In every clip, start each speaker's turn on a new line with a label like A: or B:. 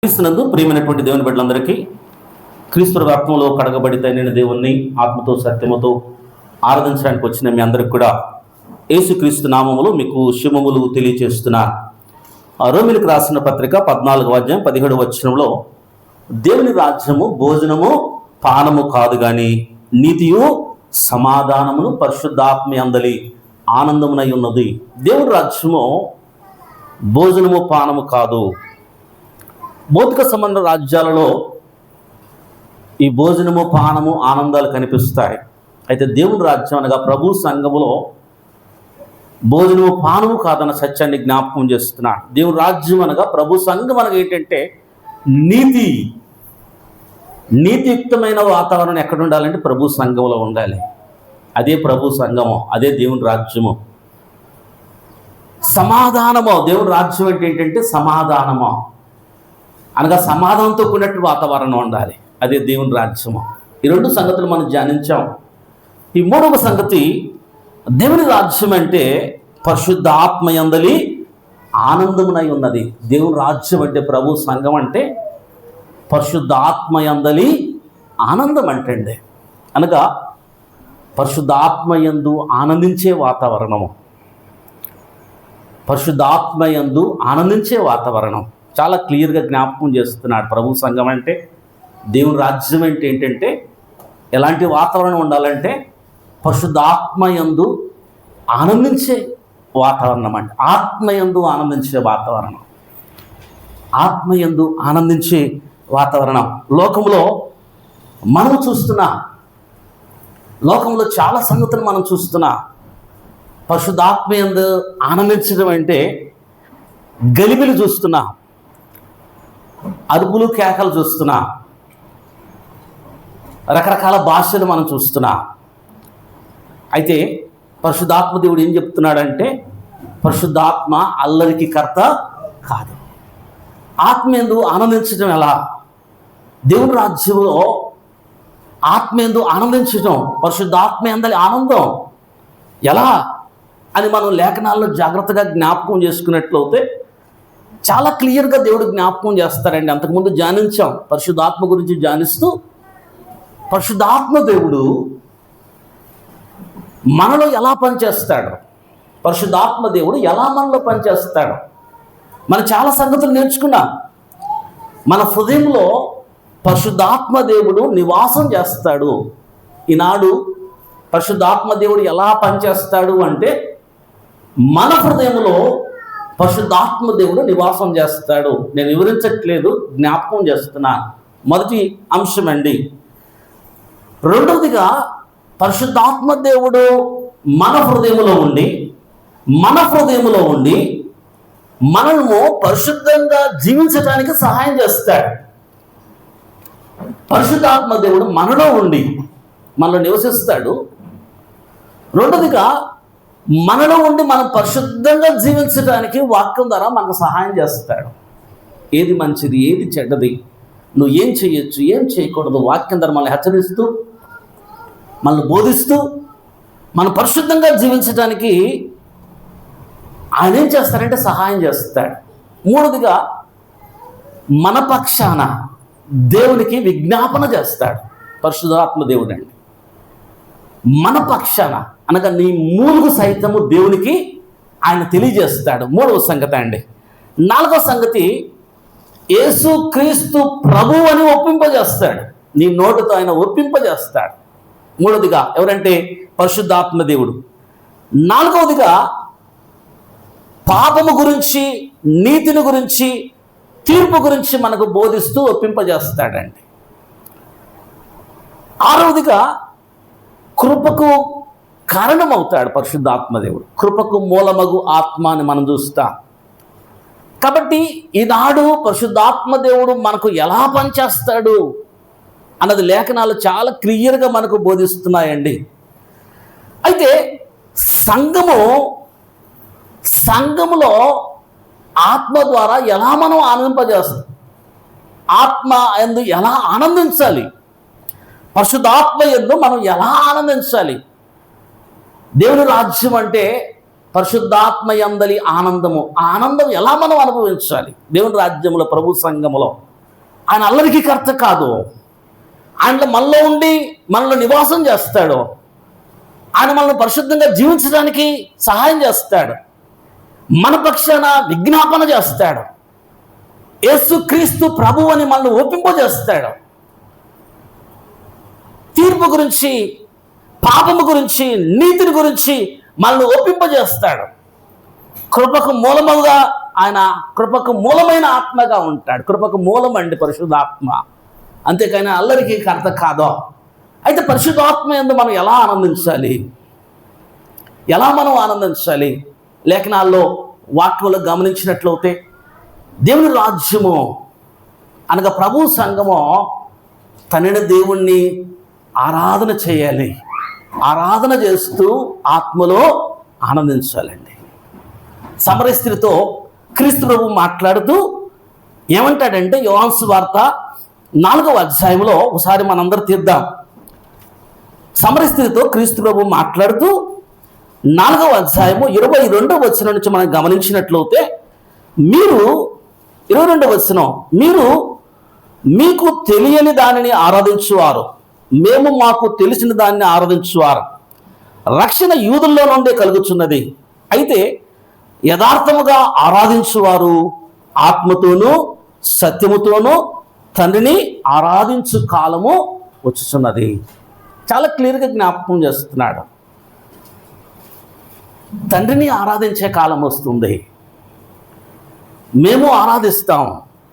A: క్రీస్తునందు ప్రియమైనటువంటి దేవుని బిడ్డలందరికీ క్రీస్తు రక్తంలో కడగబడితేనే దేవుణ్ణి ఆత్మతో సత్యముతో ఆరాధించడానికి వచ్చిన మీ అందరికి కూడా యేసుక్రీస్తు నామములో మీకు శుభములు తెలియజేస్తున్నా. రోమిలకు రాసిన పత్రిక 14వ అధ్యాయం 17వ వచనంలో దేవుని రాజ్యము భోజనము పానము కాదు గాని నీతియు సమాధానమును పరిశుద్ధాత్మ యందలి ఆనందమునై ఉన్నది. దేవుని రాజ్యము భోజనము పానము కాదు. భౌతిక సంబంధ రాజ్యాలలో ఈ భోజనము పానము ఆనందాలు కనిపిస్తాయి. అయితే దేవుని రాజ్యం అనగా ప్రభు సంఘములో భోజనము పానము కాదన్న సత్యాన్ని జ్ఞాపకం చేస్తున్నాడు. దేవుని రాజ్యం అనగా ప్రభు సంఘం అనగా ఏంటంటే నీతియుక్తమైన వాతావరణం ఎక్కడ ఉండాలంటే ప్రభు సంఘంలో ఉండాలి. అదే ప్రభు సంఘము, అదే దేవుని రాజ్యము. సమాధానము, దేవుని రాజ్యం అంటే ఏంటంటే సమాధానము అనగా సమాధానంతో కూడినట్టు వాతావరణం ఉండాలి. అదే దేవుని రాజ్యము. ఈ రెండు సంగతులు మనం ధ్యానించాం. ఈ మూడవ సంగతి, దేవుని రాజ్యం అంటే పరిశుద్ధ ఆత్మ యందలి ఆనందమునై ఉన్నది. దేవుని రాజ్యం అంటే ప్రభు సంఘం అంటే పరిశుద్ధ ఆత్మ యందలి ఆనందం అంటండి. అనగా పరిశుద్ధ ఆత్మ యందు ఆనందించే వాతావరణము, పరిశుద్ధ ఆత్మ యందు ఆనందించే వాతావరణం చాలా క్లియర్గా జ్ఞాపకం చేస్తున్నాడు. ప్రభు సంఘం అంటే దేవుని రాజ్యం అంటే ఏంటంటే ఎలాంటి వాతావరణం ఉండాలంటే పరిశుద్ధ ఆత్మయందు ఆనందించే వాతావరణం. అంటే ఆత్మయందు ఆనందించే వాతావరణం, ఆత్మయందు ఆనందించే వాతావరణం. లోకంలో మనం చూస్తున్నా, లోకంలో చాలా సంగతులు మనం చూస్తున్నా. పరిశుద్ధ ఆత్మయందు ఆనందించడం అంటే గలిబిలి చూస్తున్నా, అరుపులు కేకలు చూస్తున్నా, రకరకాల భాషలు మనం చూస్తున్నా. అయితే పరిశుద్ధాత్మ దేవుడు ఏం చెప్తున్నాడంటే పరిశుద్ధాత్మ అల్లరికి కర్త కాదు. ఆత్మయందు ఆనందించడం ఎలా? దేవుని రాజ్యంలో ఆత్మయందు ఆనందించడం, పరిశుద్ధాత్మ యందలి ఆనందం ఎలా అని మనం లేఖనాల్లో జాగ్రత్తగా జ్ఞాపకం చేసుకున్నట్లయితే చాలా క్లియర్గా దేవుడు జ్ఞాపకం చేస్తారండి. అంతకుముందు ధ్యానించాం. పరిశుద్ధాత్మ గురించి ధ్యానిస్తూ పరిశుద్ధాత్మ దేవుడు మనలో ఎలా పనిచేస్తాడు, పరిశుద్ధాత్మ దేవుడు ఎలా మనలో పనిచేస్తాడు, మనం చాలా సంగతులు నేర్చుకున్నాం. మన హృదయంలో పరిశుద్ధాత్మ దేవుడు నివాసం చేస్తాడు. ఈనాడు పరిశుద్ధాత్మ దేవుడు ఎలా పనిచేస్తాడు అంటే మన హృదయంలో పరిశుద్ధాత్మ దేవుడు నివాసం చేస్తాడు. నేను వివరించట్లేదు, జ్ఞాపకం చేస్తున్నా. మొదటి అంశం అండి. రెండవదిగా పరిశుద్ధాత్మ దేవుడు మన హృదయంలో ఉండి మనము పరిశుద్ధంగా జీవించడానికి సహాయం చేస్తాడు. పరిశుద్ధాత్మ దేవుడు మనలో ఉండి మనలో నివసిస్తాడు. రెండవదిగా మనలో ఉండి మనం పరిశుద్ధంగా జీవించడానికి వాక్యం ద్వారా మనకు సహాయం చేస్తాడు. ఏది మంచిది, ఏది చెడ్డది, నువ్వు ఏం చేయొచ్చు, ఏం చేయకూడదు, వాక్యం ద్వారా మనల్ని హెచ్చరిస్తూ, మనల్ని బోధిస్తూ, మనం పరిశుద్ధంగా జీవించడానికి ఆయన ఏం చేస్తారంటే సహాయం చేస్తాడు. మూడవదిగా మన పక్షాన దేవునికి విజ్ఞాపన చేస్తాడు. పరిశుద్ధాత్మ దేవుడు అండి మన పక్షాన అనగా నీ మూలుగు సైతము దేవునికి ఆయన తెలియజేస్తాడు. మూడవ సంగతి అండి. నాలుగవ సంగతి, యేసుక్రీస్తు ప్రభు అని ఒప్పింపజేస్తాడు. నీ నోటితో ఆయన ఒప్పింపజేస్తాడు. మూడవదిగా ఎవరంటే పరిశుద్ధాత్మ దేవుడు. నాలుగవదిగా పాపము గురించి, నీతిని గురించి, తీర్పు గురించి మనకు బోధిస్తూ ఒప్పింపజేస్తాడండి. ఆరవదిగా కృపకు కారణమవుతాడు పరిశుద్ధాత్మ దేవుడు. కృపకు మూలమగు ఆత్మ అని మనం చూస్తాం. కాబట్టి ఈనాడు పరిశుద్ధాత్మ దేవుడు మనకు ఎలా పనిచేస్తాడు అన్నది లేఖనాలు చాలా క్లియర్గా మనకు బోధిస్తున్నాయండి. అయితే సంఘములో ఆత్మ ద్వారా ఎలా మనం ఆనందింపజేస్తాం, ఆత్మ యందు ఎలా ఆనందించాలి, పరిశుద్ధాత్మ యందు మనం ఎలా ఆనందించాలి. దేవుని రాజ్యం అంటే పరిశుద్ధాత్మ యందలి ఆనందము. ఆ ఆనందం ఎలా మనం అనుభవించాలి? దేవుని రాజ్యంలో, ప్రభు సంఘములో ఆయన అల్లరికి కర్త కాదు. ఆయన మనలో ఉండి మనలో నివాసం చేస్తాడు. ఆయన మనల్ని పరిశుద్ధంగా జీవించడానికి సహాయం చేస్తాడు. మన పక్షాన విజ్ఞాపన చేస్తాడు. యేసుక్రీస్తు ప్రభువు అని మనల్ని ఒప్పింపజేస్తాడు. తీర్పు గురించి, పాపము గురించి, నీతిని గురించి మనల్ని ఒప్పింపజేస్తాడు. కృపకు మూలముగా ఆయన కృపకు మూలమైన ఆత్మగా ఉంటాడు. కృపకు మూలం అండి పరిశుద్ధాత్మ. అంతేకాని అల్లరికి కర్త కాదో. అయితే పరిశుద్ధాత్మ యందు మనం ఎలా ఆనందించాలి? ఎలా మనం ఆనందించాలి? లేఖనాల్లో వాక్యంలో గమనించినట్లయితే దేవుని రాజ్యము అనగా ప్రభు సంఘము తనని దేవుణ్ణి ఆరాధన చేయాలి. ఆరాధన చేస్తూ ఆత్మలో ఆనందించాలండి. సమరయ స్త్రీతో క్రీస్తు ప్రభు మాట్లాడుతూ ఏమంటాడంటే, యోహాను సువార్త 4వ అధ్యాయంలో ఒకసారి మనందరూ తీద్దాం. సమరయ స్త్రీతో క్రీస్తు ప్రభు మాట్లాడుతూ 4వ అధ్యాయము 22వ వచనం నుంచి మనం గమనించినట్లయితే, మీరు 22వ వచనం, మీరు మీకు తెలియని దానిని ఆరాధించువారు, మేము మాకు తెలిసిన దానిని ఆరాధించువారు. రక్షణ యూదుల్లో నుండే కలుగుచున్నది. అయితే యథార్థముగా ఆరాధించువారు ఆత్మతోనూ సత్యముతోనూ తండ్రిని ఆరాధించు కాలము వచ్చుచున్నది. చాలా క్లియర్గా జ్ఞాపకం చేస్తున్నాడు. తండ్రిని ఆరాధించే కాలం వస్తుంది. మేము ఆరాధిస్తాం,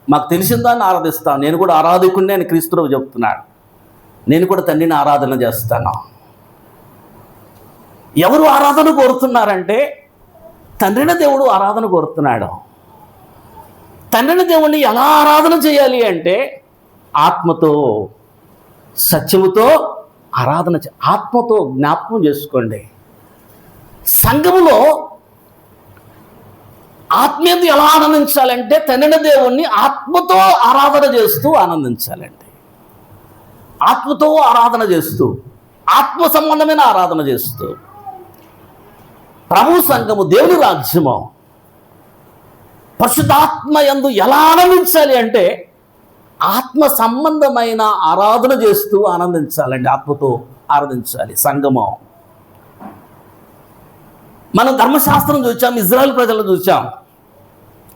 A: మాకు తెలిసిన దాన్ని ఆరాధిస్తాం. నేను కూడా ఆరాధికుడిని అని క్రీస్తురావు చెప్తున్నాడు. నేను కూడా తండ్రిని ఆరాధన చేస్తాను. ఎవరు ఆరాధన కోరుతున్నారంటే తండ్రిని దేవుడు ఆరాధన కోరుతున్నాడు. తండ్రిని దేవుణ్ణి ఎలా ఆరాధన చేయాలి అంటే ఆత్మతో సత్యముతో ఆరాధన ఆత్మతో జ్ఞాపకం చేసుకోండి. సంఘములో ఆత్మీయత ఎలా ఆనందించాలంటే తండ్రిని దేవుణ్ణి ఆత్మతో ఆరాధన చేస్తూ ఆనందించాలండి. ఆత్మతో ఆరాధన చేస్తూ, ఆత్మ సంబంధమైన ఆరాధన చేస్తూ. ప్రభు సంఘము దేవుని రాజ్యము పరిశుద్ధాత్మ యందు ఎలా ఆనందించాలి అంటే ఆత్మ సంబంధమైన ఆరాధన చేస్తూ ఆనందించాలండి. ఆత్మతో ఆరాధించాలి సంఘము. మనం ధర్మశాస్త్రం చూసాం, ఇజ్రాయెల్ ప్రజలను చూసాం.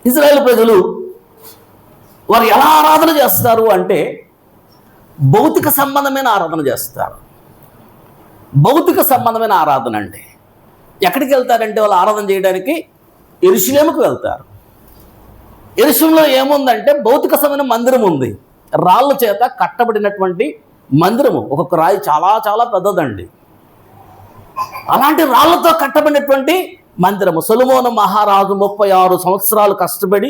A: ఇజ్రాయెల్ ప్రజలు వారు ఎలా ఆరాధన చేస్తారు అంటే భౌతిక సంబంధమైన ఆరాధన చేస్తారు. భౌతిక సంబంధమైన ఆరాధన అండి. ఎక్కడికి వెళ్తారంటే వాళ్ళు ఆరాధన చేయడానికి యెరూషలేముకు వెళ్తారు. యెరూషలేములో ఏముందంటే భౌతిక సంబంధమైన మందిరం ఉంది. రాళ్ళ చేత కట్టబడినటువంటి మందిరము. ఒక్కొక్క రాయి చాలా చాలా పెద్దదండి. అలాంటి రాళ్లతో కట్టబడినటువంటి మందిరము. సొలొమోను మహారాజు 36 సంవత్సరాలు కష్టపడి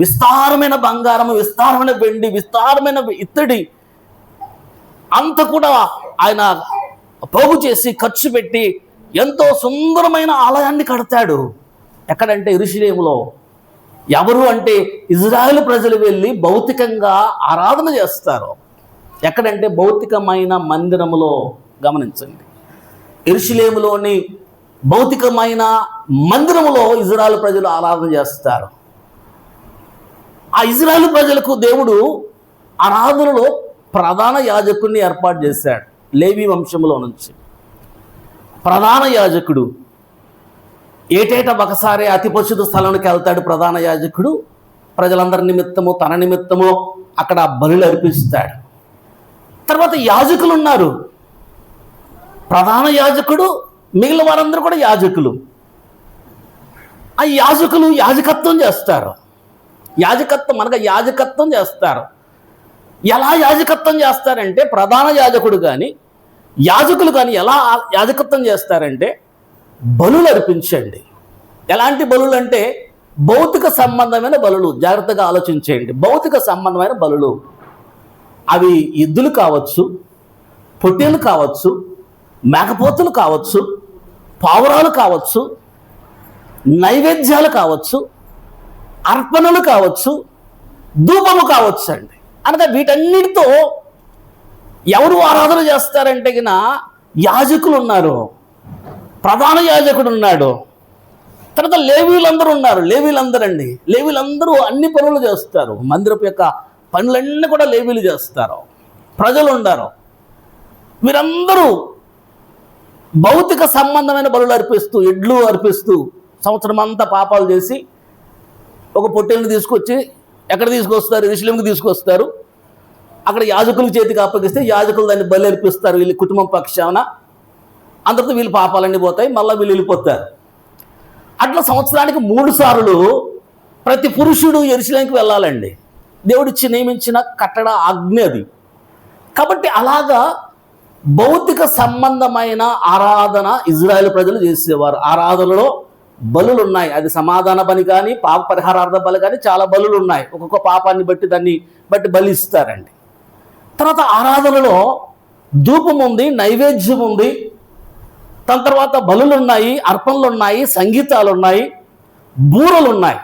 A: విస్తారమైన బంగారము, విస్తారమైన వెండి, విస్తారమైన ఇత్తడి అంత కూడా ఆయన పోగు చేసి ఖర్చు పెట్టి ఎంతో సుందరమైన ఆలయాన్ని కడతాడు. ఎక్కడంటే యెరూషలేములో. ఎవరు అంటే ఇజ్రాయెల్ ప్రజలు వెళ్ళి భౌతికంగా ఆరాధన చేస్తారు. ఎక్కడంటే భౌతికమైన మందిరములో. గమనించండి, యెరూషలేములోని భౌతికమైన మందిరములో ఇజ్రాయెల్ ప్రజలు ఆరాధన చేస్తారు. ఆ ఇజ్రాయెల్ ప్రజలకు దేవుడు ఆరాధనలో ప్రధాన యాజకుడిని ఏర్పాటు చేశాడు. లేవి వంశంలో నుంచి ప్రధాన యాజకుడు. ఏటేటా ఒకసారి అతి పరిశుద్ధ స్థలానికి వెళ్తాడు ప్రధాన యాజకుడు. ప్రజలందరి నిమిత్తము, తన నిమిత్తము అక్కడ బలులు అర్పిస్తాడు. తర్వాత యాజకులు ఉన్నారు. ప్రధాన యాజకుడు, మిగిలిన వారందరూ కూడా యాజకులు. ఆ యాజకులు యాజకత్వం చేస్తారు. యాజకత్వం అనగా యాజకత్వం చేస్తారు. ఎలా యాజకత్వం చేస్తారంటే ప్రధాన యాజకుడు కానీ యాజకులు కానీ ఎలా యాజకత్వం చేస్తారంటే బలులు అర్పించండి. ఎలాంటి బలులు అంటే భౌతిక సంబంధమైన బలులు. జాగ్రత్తగా ఆలోచించేయండి. భౌతిక సంబంధమైన బలులు. అవి ఎద్దులు కావచ్చు, పొట్టేలు కావచ్చు, మేకపోతులు కావచ్చు, పావురాలు కావచ్చు, నైవేద్యాలు కావచ్చు, అర్పణలు కావచ్చు, ధూపము కావచ్చు అండి. అనగా వీటన్నిటితో ఎవరు ఆరాధన చేస్తారంటే గిన యాజకులు ఉన్నారు, ప్రధాన యాజకుడు ఉన్నాడు, తర్వాత లేవీలందరూ ఉన్నారు. లేవీలందరూ అన్ని పనులు చేస్తారు. మందిరపు యొక్క పనులన్నీ కూడా లేవీలు చేస్తారు, ప్రజలు ఉండరు. వీరందరూ భౌతిక సంబంధమైన బలులు అర్పిస్తూ, ఎడ్లు అర్పిస్తూ సంవత్సరం అంతా పాపాలు చేసి ఒక పొట్టేళ్ళని తీసుకొచ్చి ఎక్కడ తీసుకొస్తారు? యెరూషలేముకి తీసుకొస్తారు. అక్కడ యాజకుల చేతికి అప్పగిస్తే యాజకులు దాన్ని బలి అర్పిస్తారు వీళ్ళ కుటుంబం పక్షాన. అందరితో వీళ్ళు పాపాలన్నీ పోతాయి, మళ్ళీ వీళ్ళు వెళ్ళిపోతారు. అట్లా సంవత్సరానికి 3 సార్లు ప్రతి పురుషుడు యెరూషలేముకి వెళ్ళాలండి. దేవుడిచ్చి నియమించిన కట్టడ ఆజ్ఞ అది. కాబట్టి అలాగా భౌతిక సంబంధమైన ఆరాధన ఇజ్రాయేల్ ప్రజలు చేసేవారు. ఆరాధనలో బలులు ఉన్నాయి. అది సమాధాన బలి కానీ, పాప పరిహారార్థ బలి కానీ, చాలా బలులు ఉన్నాయి. ఒక్కొక్క పాపాన్ని బట్టి దాన్ని బట్టి బలి ఇస్తారండి. తర్వాత ఆరాధనలో ధూపం ఉంది, నైవేద్యం ఉంది, దాని తర్వాత బలులు ఉన్నాయి, అర్పణలు ఉన్నాయి, సంగీతాలు ఉన్నాయి, బూరలు ఉన్నాయి.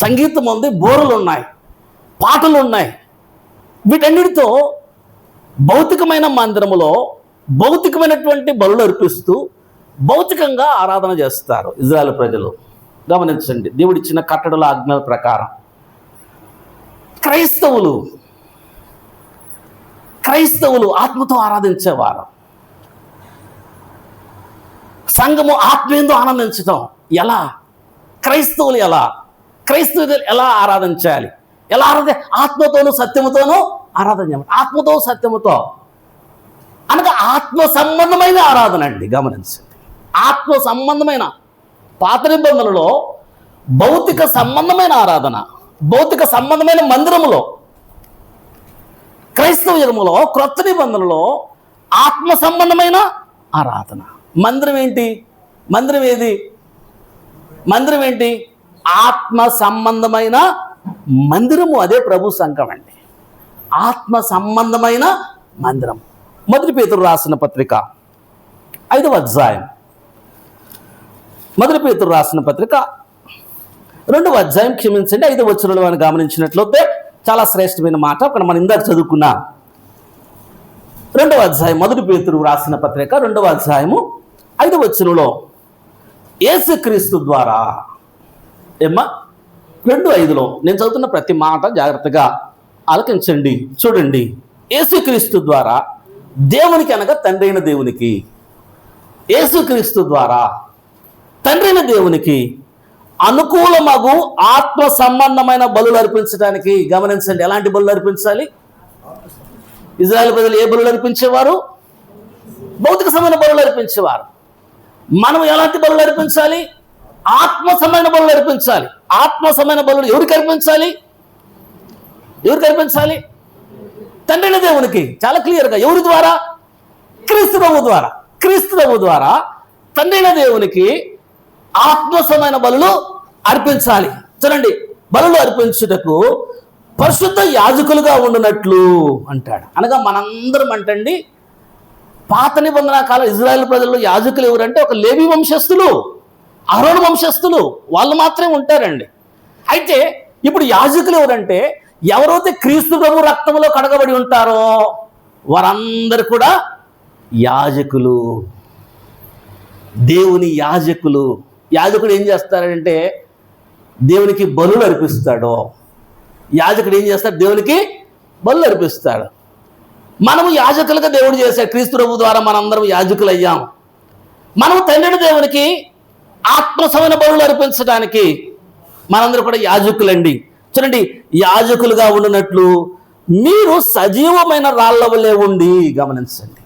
A: సంగీతం ఉంది, బూరలు ఉన్నాయి, పాటలు ఉన్నాయి. వీటన్నిటితో భౌతికమైన మందిరములో భౌతికమైనటువంటి బలులు అర్పిస్తూ భౌతికంగా ఆరాధన చేస్తారు ఇజ్రాయేల్ ప్రజలు. గమనించండి, దేవుడిచ్చిన కట్టడల ఆజ్ఞల ప్రకారం. క్రైస్తవులు ఆత్మతో ఆరాధించేవారు. సంఘము ఆత్మీయంతో ఆనందించటం ఎలా? క్రైస్తవులు ఎలా ఆరాధించాలి? ఎలా ఆత్మతోనూ సత్యముతోనూ ఆరాధన చేయాలి. ఆత్మతో సత్యముతో అనగా ఆత్మ సంబంధమైన ఆరాధన అండి. గమనించండి, ఆత్మ సంబంధమైన. పాత నిబంధనలో భౌతిక సంబంధమైన ఆరాధన, భౌతిక సంబంధమైన మందిరములో. క్రైస్తవ యుగములో క్రొత్త నిబంధనలో ఆత్మ సంబంధమైన ఆరాధన. మందిరం ఏంటి? మందిరం ఏంటి? ఆత్మ సంబంధమైన మందిరము. అదే ప్రభు సంఘం అండి, ఆత్మ సంబంధమైన మందిరం. 1 పేతురు రాసిన పత్రిక 5వ అధ్యాయం, 1 పేతురు రాసిన పత్రిక 2వ అధ్యాయం, క్షమించండి 5వ వచనంలో మనం గమనించినట్లయితే చాలా శ్రేష్టమైన మాట అక్కడ మనం ఇందాక చదువుకున్నా. 2వ అధ్యాయం 1 పేతురు రాసిన పత్రిక 2వ అధ్యాయము 5వ వచనంలో యేసుక్రీస్తు ద్వారా 2:5లో నేను చదువుతున్న ప్రతి మాట జాగ్రత్తగా ఆలకించండి. చూడండి, యేసుక్రీస్తు ద్వారా దేవునికి అనగా తండ్రి అయిన దేవునికి, యేసుక్రీస్తు ద్వారా తండ్రి అయిన దేవునికి అనుకూలమగు ఆత్మ సంబంధమైన బలులు అర్పించడానికి. గమనించండి, ఎలాంటి బలులు అర్పించాలి? ఇజ్రాయేల్ ప్రజలు ఏ బలులు అర్పించేవారు? భౌతిక సంబంధ బలులు అర్పించేవారు. మనం ఎలాంటి బలులు అర్పించాలి? ఆత్మ సంబంధ బలులు అర్పించాలి. ఆత్మ సంబంధ బలులు ఎవరికి అర్పించాలి? తండ్రి అయిన దేవునికి. చాలా క్లియర్గా. ఎవరి ద్వారా? క్రీస్తు ప్రభు ద్వారా తండ్రి అయిన దేవునికి ఆత్మసమైన బలులు అర్పించాలి. చూడండి, బలులు అర్పించుటకు పరిశుద్ధ యాజకులుగా ఉండునట్లు అంటాడు. అనగా మనందరం అంటండి, పాత నిబంధన కాలం ఇజ్రాయేల్ ప్రజల్లో యాజకులు ఎవరంటే ఒక లేవి వంశస్థులు, అహరోను వంశస్థులు, వాళ్ళు మాత్రమే ఉంటారండి. అయితే ఇప్పుడు యాజకులు ఎవరంటే ఎవరైతే క్రీస్తు ప్రభు రక్తంలో కడగబడి ఉంటారో వారందరూ కూడా యాజకులు, దేవుని యాజకులు. యాజకుడు ఏం చేస్తారంటే దేవునికి బలులు అర్పిస్తాడు. యాజకుడు ఏం చేస్తాడు? దేవునికి బలులు అర్పిస్తాడు. మనము యాజకులుగా దేవుడు చేశాడు. క్రీస్తు ప్రభు ద్వారా మనందరం యాజకులు అయ్యాం. మనము తండ్రి దేవునికి ఆత్మసమైన బలులు అర్పించడానికి మనందరూ కూడా యాజకులండి. చూడండి, యాజకులుగా ఉండినట్లు మీరు సజీవమైన రాళ్ల వలె ఉండి. గమనించండి,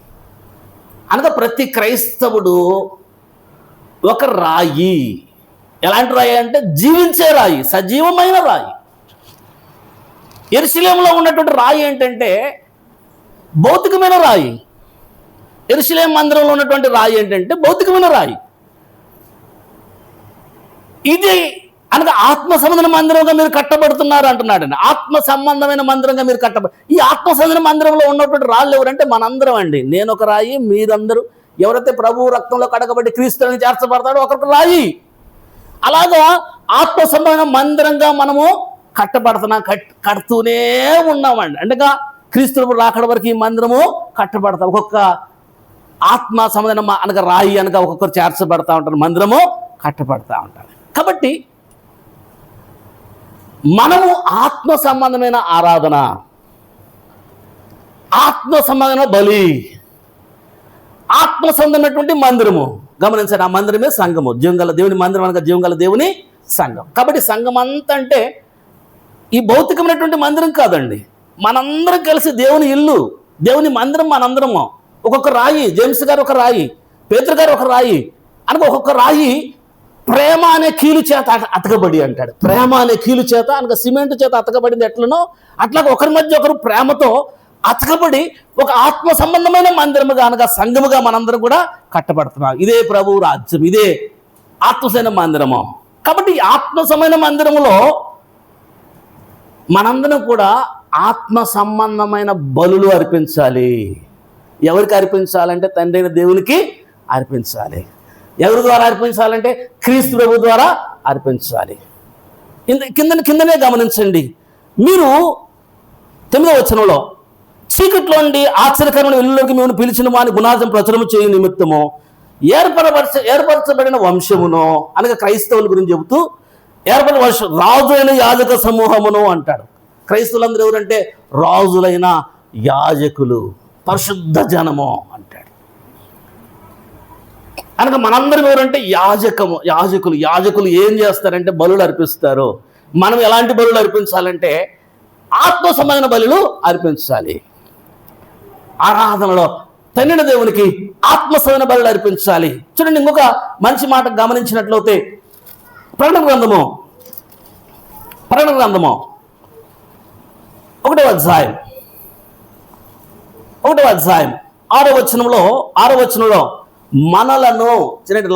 A: అనగా ప్రతి క్రైస్తవుడు ఒక రాయి. ఎలాంటి రాయి అంటే జీవించే రాయి, సజీవమైన రాయి. యెరూషలేములో ఉన్నటువంటి రాయి ఏంటంటే భౌతికమైన రాయి. యెరూషలేము మందిరంలో ఉన్నటువంటి రాయి ఏంటంటే భౌతికమైన రాయి. ఇది అనగా ఆత్మ సంబంధమైన మందిరంగా మీరు కట్టబడుతున్నారు అంటున్నాడండి. ఆత్మ సంబంధమైన మందిరంగా మీరు ఈ ఆత్మ సంబంధమైన మందిరంలో ఉన్నటువంటి రాళ్ళు ఎవరంటే మనందరం అండి. నేను ఒక రాయి, మీరందరూ ఎవరైతే ప్రభువు రక్తంలో కడగబడి క్రీస్తుని చేర్చబడతాడో ఒకరికి రాయి. అలాగా ఆత్మ సంబంధమైన మందిరంగా మనము కడుతూనే ఉన్నామండి. అంటే క్రీస్తు రాకడ వరకు ఈ మందిరము కట్టబడతాం. ఒక్కొక్క ఆత్మ సంబంధమైన అనగా రాయి అనగా ఒక్కొక్కరు చేర్చబడతా ఉంటారు, మందిరము కట్టబడతా ఉంటారు. కాబట్టి మనము ఆత్మ సంబంధమైన ఆరాధన, ఆత్మ సంబంధమైన బలి, ఆత్మ సంబంధమైనటువంటి మందిరము. గమనించండి, ఆ మందిరమే సంఘము. జీవంగల దేవుని మందిరం అనగా జీవంగల దేవుని సంఘం. కాబట్టి సంఘం అంతా అంటే ఈ భౌతికమైనటువంటి మందిరం కాదండి, మనందరం కలిసి దేవుని ఇల్లు, దేవుని మందిరం మనందరము. ఒక్కొక్క రాయి, జేమ్స్ గారు ఒక రాయి, పేతురు గారు ఒక రాయి అనగా ఒక్కొక్క రాయి ప్రేమ అనే కీలు చేత అతకబడి అంటాడు. ప్రేమ అనే కీలు చేత అనగా సిమెంట్ చేత అతకబడింది ఎట్లనో అట్లాగా ఒకరి మధ్య ఒకరు ప్రేమతో అతకబడి ఒక ఆత్మ సంబంధమైన మందిరముగా అనగా సంఘముగా మనందరం కూడా కట్టబడుతున్నాం. ఇదే ప్రభువు రాజ్యం, ఇదే ఆత్మసైన మందిరము. కాబట్టి ఆత్మ సంబంధమైన మందిరములో మనందరం కూడా ఆత్మ సంబంధమైన బలులు అర్పించాలి. ఎవరికి అర్పించాలంటే తండ్రి అయిన దేవునికి అర్పించాలి. ఎవరి ద్వారా అర్పించాలంటే క్రీస్తు ప్రభు ద్వారా అర్పించాలి. కిందనే గమనించండి, మీరు 9వ వచనంలో చీకట్లో నుండి ఆశ్చర్యకరమైన వెలుగులోకి మేము పిలిచిన వాని గుణార్థం ప్రచురము చేయు నిమిత్తము ఏర్పరచబడిన వంశమును అనగా క్రైస్తవుల గురించి చెబుతూ ఏర్పడిన వంశం రాజులైన యాజక సమూహమును అంటాడు. క్రైస్తవులందరూ ఎవరంటే రాజులైన యాజకులు, పరిశుద్ధ జనము అంటాడు. అనగా మనందరం ఎవరంటే యాజకులు ఏం చేస్తారంటే బలులు అర్పిస్తారు. మనం ఎలాంటి బలులు అర్పించాలంటే ఆత్మ సంబంధమైన బలులు అర్పించాలి. ఆరాధనలో తండ్రి దేవునికి ఆత్మ సంబంధమైన బలులు అర్పించాలి. చూడండి, ఇంకొక మంచి మాట గమనించినట్లయితే ప్రకటన గ్రంథము 1వ అధ్యాయం 6వ వచనంలో మనలను చూడండి,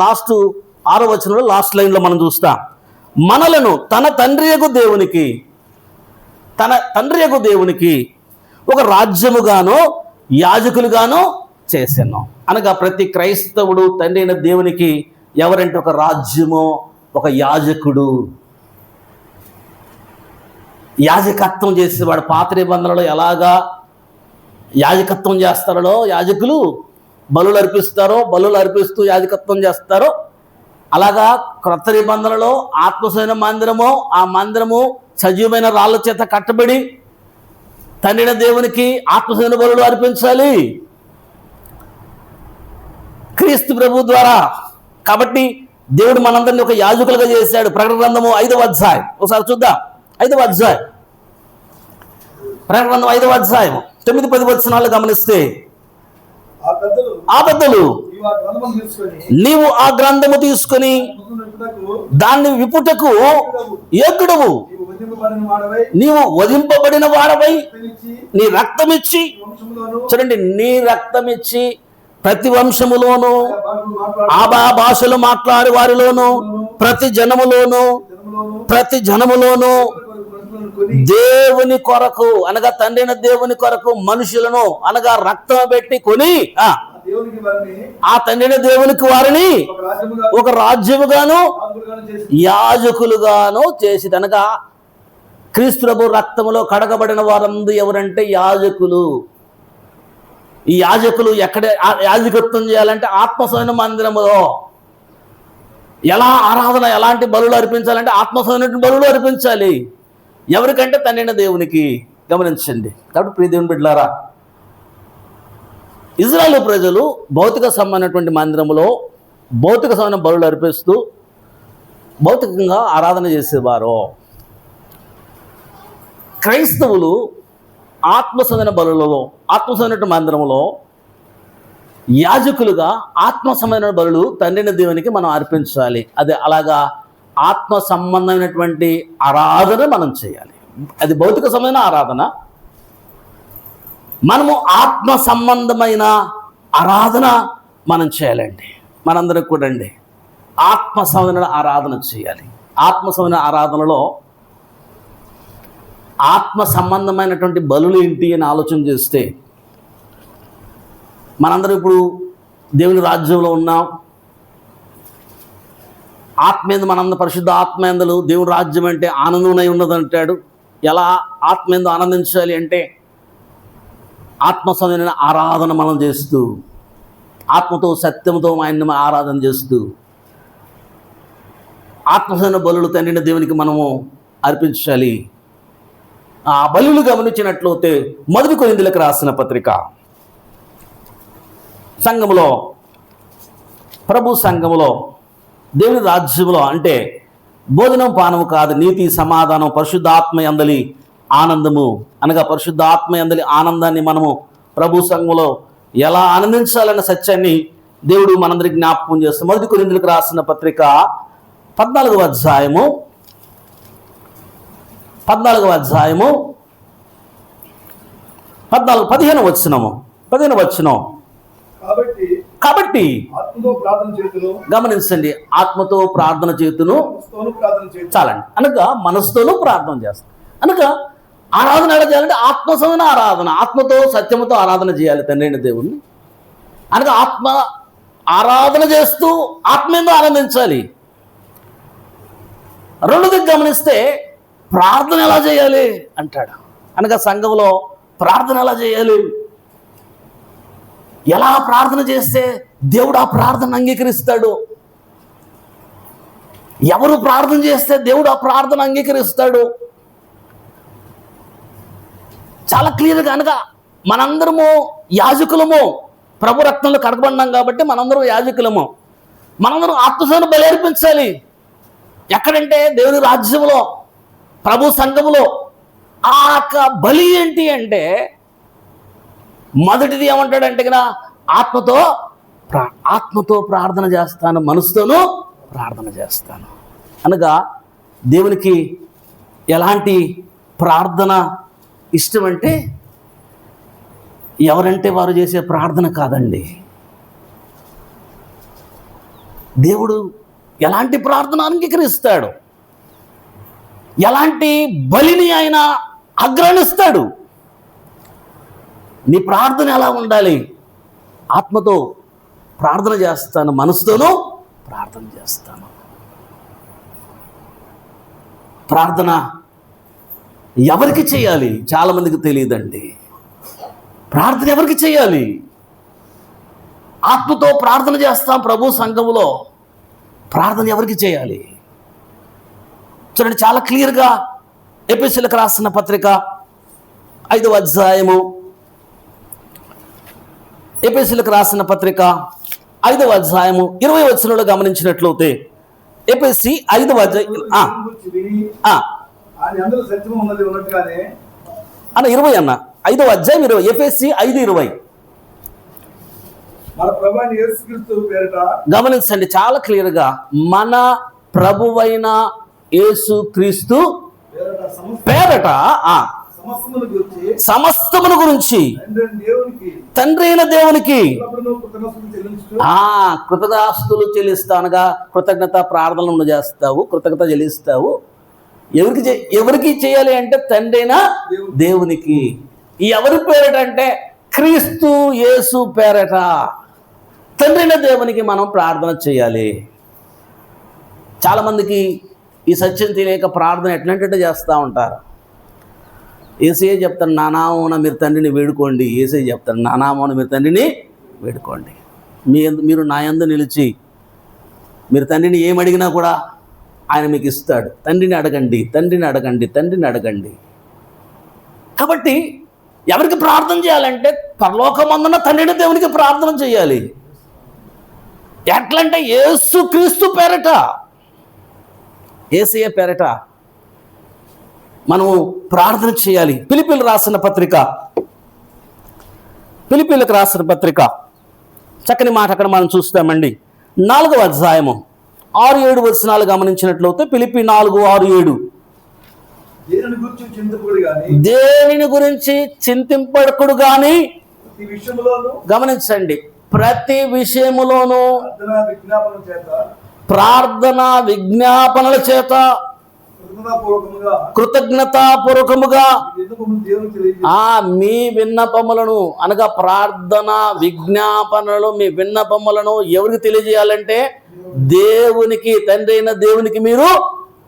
A: ఆరో వచనంలో లాస్ట్ లైన్లో మనం చూస్తాం, మనలను తన తండ్రి యగు దేవునికి ఒక రాజ్యముగాను యాజకులుగాను చేశాను. అనగా ప్రతి క్రైస్తవుడు తండ్రి అయిన దేవునికి ఎవరంటే ఒక రాజ్యము, ఒక యాజకుడు. యాజకత్వం చేసేవాడు పాత నిబంధనలో ఎలాగా యాజకత్వం చేస్తారో యాజకులు బలులు అర్పిస్తూ యాజకత్వం చేస్తారో అలాగా క్రొత్త నిబంధనలో ఆత్మసైన మందిరము, ఆ మందిరము సజీవమైన రాళ్ళ చేత కట్టబడి తండ్రి దేవునికి ఆత్మసైన బలులు అర్పించాలి క్రీస్తు ప్రభు ద్వారా. కాబట్టి దేవుడు మనందరినీ ఒక యాజకులుగా చేశాడు. ప్రకటన గ్రంథము 5వ అధ్యాయం ఒకసారి చూద్దాం. 5వ అధ్యాయం ప్రకటన గ్రంథం 5వ అధ్యాయం 9-10 వచనాలు గమనిస్తే, ఆ పెద్దలు నీవు ఆ గ్రంథము తీసుకొని దాన్ని విప్పుటకు యోగ్యుడవు, నీవు వధింపబడిన వాడవై నీ రక్తమిచ్చి, చూడండి, నీ రక్తమిచ్చి ప్రతి వంశములోను ఆ భాషలు మాట్లాడే వారిలోను ప్రతి జనములోను దేవుని కొరకు అనగా తండ్రి అయిన దేవుని కొరకు మనుషులను అనగా రక్తం పెట్టి కొని ఆ తండ్రి అయిన దేవునికి వారిని ఒక రాజ్యముగాను యాజకులుగాను చేసి, అనగా క్రీస్తు ప్రభు రక్తములో కడగబడిన వారందరూ ఎవరంటే యాజకులు. ఈ యాజకులు ఎక్కడ యాజకత్వం చేయాలంటే ఆత్మసైన మందిరములో. ఎలా ఆరాధన, ఎలాంటి బలులు అర్పించాలంటే ఆత్మసైన బలులు అర్పించాలి. ఎవరికంటే తండ్రి దేవునికి. గమనించండి. కాబట్టి ప్రియ దేవుని బిడ్డలారా, ఇజ్రాయేలు ప్రజలు భౌతిక సంబంధమైనటువంటి మందిరములో భౌతిక సంబంధ బలులు అర్పిస్తూ భౌతికంగా ఆరాధన చేసేవారు. క్రైస్తవులు ఆత్మసంబంధ బలులలో ఆత్మసంబంధ మందిరములో యాజకులుగా ఆత్మ సంబంధమైన బలులు తండ్రి దేవునికి మనం అర్పించాలి. అదే అలాగా ఆత్మ సంబంధమైనటువంటి ఆరాధన మనం చేయాలి. అది భౌతిక సంబంధమైన ఆరాధన. మనము ఆత్మ సంబంధమైన ఆరాధన మనం చేయాలండి. మనందరికి కూడా అండి ఆత్మ సంబంధమైన ఆరాధన చేయాలి. ఆత్మ సంబంధమైన ఆరాధనలో ఆత్మ సంబంధమైనటువంటి బలులు ఏంటి అని ఆలోచన చేస్తే, మనందరం ఇప్పుడు దేవుని రాజ్యంలో ఉన్నాం. ఆత్మేందు మనందరం పరిశుద్ధ ఆత్మేందులు దేవుని రాజ్యం అంటే ఆనందమై ఉన్నదంటాడు. ఎలా ఆత్మేందు ఆనందించాలి అంటే ఆత్మ సంబంధమైన ఆరాధన మనం చేస్తూ, ఆత్మతో సత్యంతో ఆయన్ని ఆరాధన చేస్తూ ఆత్మ సంబంధ బలులు తండ్రి దేవునికి మనము అర్పించాలి. ఆ బలులు గమనించినట్లయితే 1 కొరింథీయులకు రాసిన పత్రిక, సంఘములో, ప్రభు సంఘములో, దేవుని రాజ్యములో అంటే భోజనం పానము కాదు, నీతి, సమాధానం, పరిశుద్ధాత్మ యందలి ఆనందము, అనగా పరిశుద్ధాత్మ యందలి ఆనందాన్ని మనము ప్రభు సంఘములో ఎలా ఆనందించాలన్న సత్యాన్ని దేవుడు మనందరికి జ్ఞాపకం చేస్తాం. 1 కొరింథీయులకు రాసిన పత్రిక 14వ అధ్యాయము 15వ వచనం. కాబట్టి గమనించండి, ఆత్మతో ప్రార్థన చేతును చాలండి, అనగా మనసుతోనూ ప్రార్థన చేస్తాం. అనగా ఆరాధన ఎలా చేయాలంటే ఆత్మసమైన ఆరాధన, ఆత్మతో సత్యముతో ఆరాధన చేయాలి తండ్రి అయిన దేవుణ్ణి. అనగా ఆత్మ ఆరాధన చేస్తూ ఆత్మీయంగా ఆనందించాలి. రెండోది గమనిస్తే ప్రార్థన ఎలా చేయాలి అంటాడు. అనగా సంఘంలో ప్రార్థన ఎలా చేయాలి, ఎలా ప్రార్థన చేస్తే దేవుడు ఆ ప్రార్థన అంగీకరిస్తాడు, ఎవరు ప్రార్థన చేస్తే దేవుడు ఆ ప్రార్థన అంగీకరిస్తాడు, చాలా క్లియర్గా. అనగా మనందరము యాజకులము, ప్రభు రక్తంలో కడగబడినాం కాబట్టి మనందరం యాజకులము. మనందరం ఆత్మసేన బలి అర్పించాలి. ఎక్కడంటే దేవుని రాజ్యంలో, ప్రభు సంఘములో. ఆ బలి ఏంటి అంటే మొదటిది ఏమంటాడంటే కదా, ఆత్మతో ప్రార్థన చేస్తాను, మనసుతోనూ ప్రార్థన చేస్తాను. అనగా దేవునికి ఎలాంటి ప్రార్థన ఇష్టం అంటే ఎవరంటే వారు చేసే ప్రార్థన కాదండి. దేవుడు ఎలాంటి ప్రార్థన అంగీకరిస్తాడు, ఎలాంటి బలిని ఆయన అగ్రహిస్తాడు. నీ ప్రార్థన ఎలా ఉండాలి, ఆత్మతో ప్రార్థన చేస్తాను, మనసుతోనూ ప్రార్థన చేస్తాను. ప్రార్థన ఎవరికి చేయాలి చాలామందికి తెలియదండి. ప్రార్థన ఎవరికి చేయాలి? ఆత్మతో ప్రార్థన చేస్తాం ప్రభు సంఘములో. ప్రార్థన ఎవరికి చేయాలి చూడండి, చాలా క్లియర్గా ఎఫెసీయులకు రాసిన పత్రిక 5వ అధ్యాయము, ఎఫెసీయులకు రాసిన పత్రిక 5వ అధ్యాయము 20వ వచనంలో గమనించినట్లయితే, ఎఫెసీ 5వ అధ్యాయం 20 అన్న 5వ అధ్యాయం 20, ఎఫెసీ 5:20. గమనించండి చాలా క్లియర్గా, మన ప్రభువైన యేసుక్రీస్తు పేరట సమస్తమును గురించి తండ్రి అయిన దేవునికి కృతజ్ఞతాస్తులు చెల్లిస్తావు. అనగా కృతజ్ఞత ప్రార్థనలు చేస్తావు, కృతజ్ఞత చెల్లిస్తావు. ఎవరికి చేయాలి అంటే తండ్రి అయిన దేవునికి. ఎవరి పేరట అంటే క్రీస్తు యేసు పేరట తండ్రి అయిన దేవునికి మనం ప్రార్థన చేయాలి. చాలామందికి ఈ సత్యం తెలియక ప్రార్థన ఎట్లాంటి చేస్తూ ఉంటారు. ఏసయ్య చెప్తాను, నా నామమున మీరు తండ్రిని వేడుకోండి. ఏసయ్య చెప్తాను, నా నామమున మీరు తండ్రిని వేడుకోండి. మీరు నా యందు నిలిచి మీరు తండ్రిని ఏమడిగినా కూడా ఆయన మీకు ఇస్తాడు. తండ్రిని అడగండి, తండ్రిని అడగండి, తండ్రిని అడగండి. కాబట్టి ఎవరికి ప్రార్థన చేయాలంటే పరలోకమందున తండ్రిని దేవునికి ప్రార్థన చేయాలి. ఎట్లంటే యేసుక్రీస్తు పేరట, యేసయ్య పేరట మనము ప్రార్థన చేయాలి. ఫిలిప్పీయులకు రాసిన పత్రిక చక్కని మాట అక్కడ మనం చూస్తామండి. 4వ అధ్యాయము 6-7 వచనాలు గమనించినట్లయితే, ఫిలిప్పీ 4:6-7. దేనిని గురించి చింతింపడకుడు గాని, గమనించండి, ప్రతి విషయములోనూ ప్రార్థన విజ్ఞాపనల చేత కృతజ్ఞతాపూర్వకముగా మీ విన్నపములను, అనగా ప్రార్థన విజ్ఞాపనలు, మీ విన్నపములను ఎవరికి తెలియజేయాలంటే దేవునికి, తండ్రి అయిన దేవునికి మీరు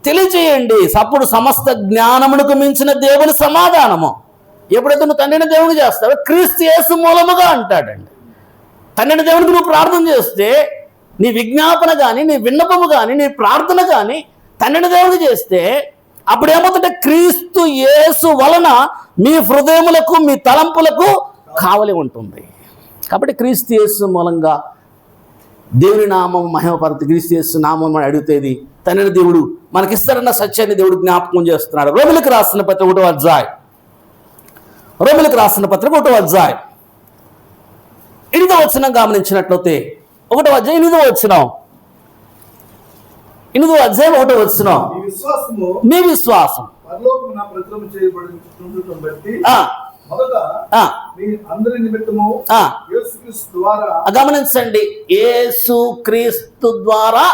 A: తెలియజేయండి. అప్పుడు సమస్త జ్ఞానమునకు మించిన దేవుని సమాధానము. ఎప్పుడైతే నువ్వు తండ్రిని దేవునికి చేస్తావో క్రీస్తు యేసు మూలముగా అంటాడండి. తండ్రిని దేవునికి నువ్వు ప్రార్థన చేస్తే నీ విజ్ఞాపన కానీ, నీ విన్నపము కానీ, నీ ప్రార్థన కానీ తండ్రిని దేవునికి చేస్తే అప్పుడు ఏమవుతుంటే క్రీస్తు యేసు వలన మీ హృదయములకు మీ తలంపులకు కావలి ఉంటుంది. కాబట్టి క్రీస్తు యేసు మూలంగా దేవుని నామం మహిమపరత, క్రీస్తు యేసు నామం అని అడిగితేది తండ్రి దేవుడు మనకిస్తారన్న సత్యాన్ని దేవుడు జ్ఞాపకం చేస్తున్నాడు. రోమిలకు రాసిన పత్రిక 1వ అధ్యాయం, రోమిలకు రాసిన పత్రిక 1వ అధ్యాయం 8వ వచనం గమనించినట్లయితే 1వ అధ్యాయం 8వ వచనం, 8వ అధ్యాయం 1వ వచనం, మీ విశ్వాసం గమనించండి, యేసు క్రీస్తు ద్వారా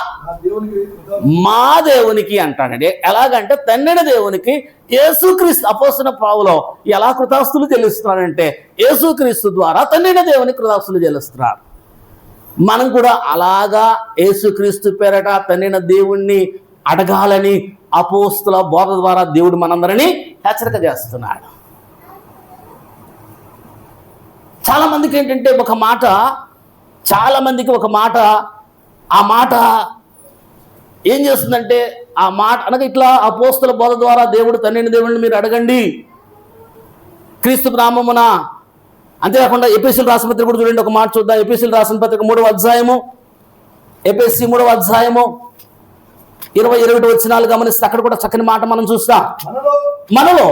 A: మా దేవునికి అంటాడండి. ఎలాగంటే తండ్రి దేవునికి యేసుక్రీస్తు, అపోస్తలుడైన పౌలు ఎలా కృతజ్ఞతలు చెల్లిస్తున్నాడంటే యేసుక్రీస్తు ద్వారా తండ్రి దేవునికి కృతజ్ఞతలు చెల్లిస్తున్నారు. మనం కూడా అలాగా యేసుక్రీస్తు పేరట తండ్రి దేవుణ్ణి అడగాలని అపోస్తల బోధ ద్వారా దేవుడు మనందరినీ హెచ్చరిక చేస్తున్నాడు. చాలా మందికి ఏంటంటే ఒక మాట, చాలా మందికి ఒక మాట, ఆ మాట ఏం చేస్తుందంటే ఆ మాట అనగా ఇట్లా అపోస్తల బోధ ద్వారా దేవుడు తండ్రి దేవుడిని మీరు అడగండి క్రీస్తు నామమున. అంతేకాకుండా ఎపిసిల్ రాసిన పత్రిక కూడా చూడండి, ఒక మాట చూద్దాం. ఎపిసిల్ రాసిన పత్రిక 3వ అధ్యాయము, ఎపిసి 3వ అధ్యాయము 20-21 వచనాలు గమనిస్తే అక్కడ కూడా చక్కని మాట మనం చూస్తాం. మనలో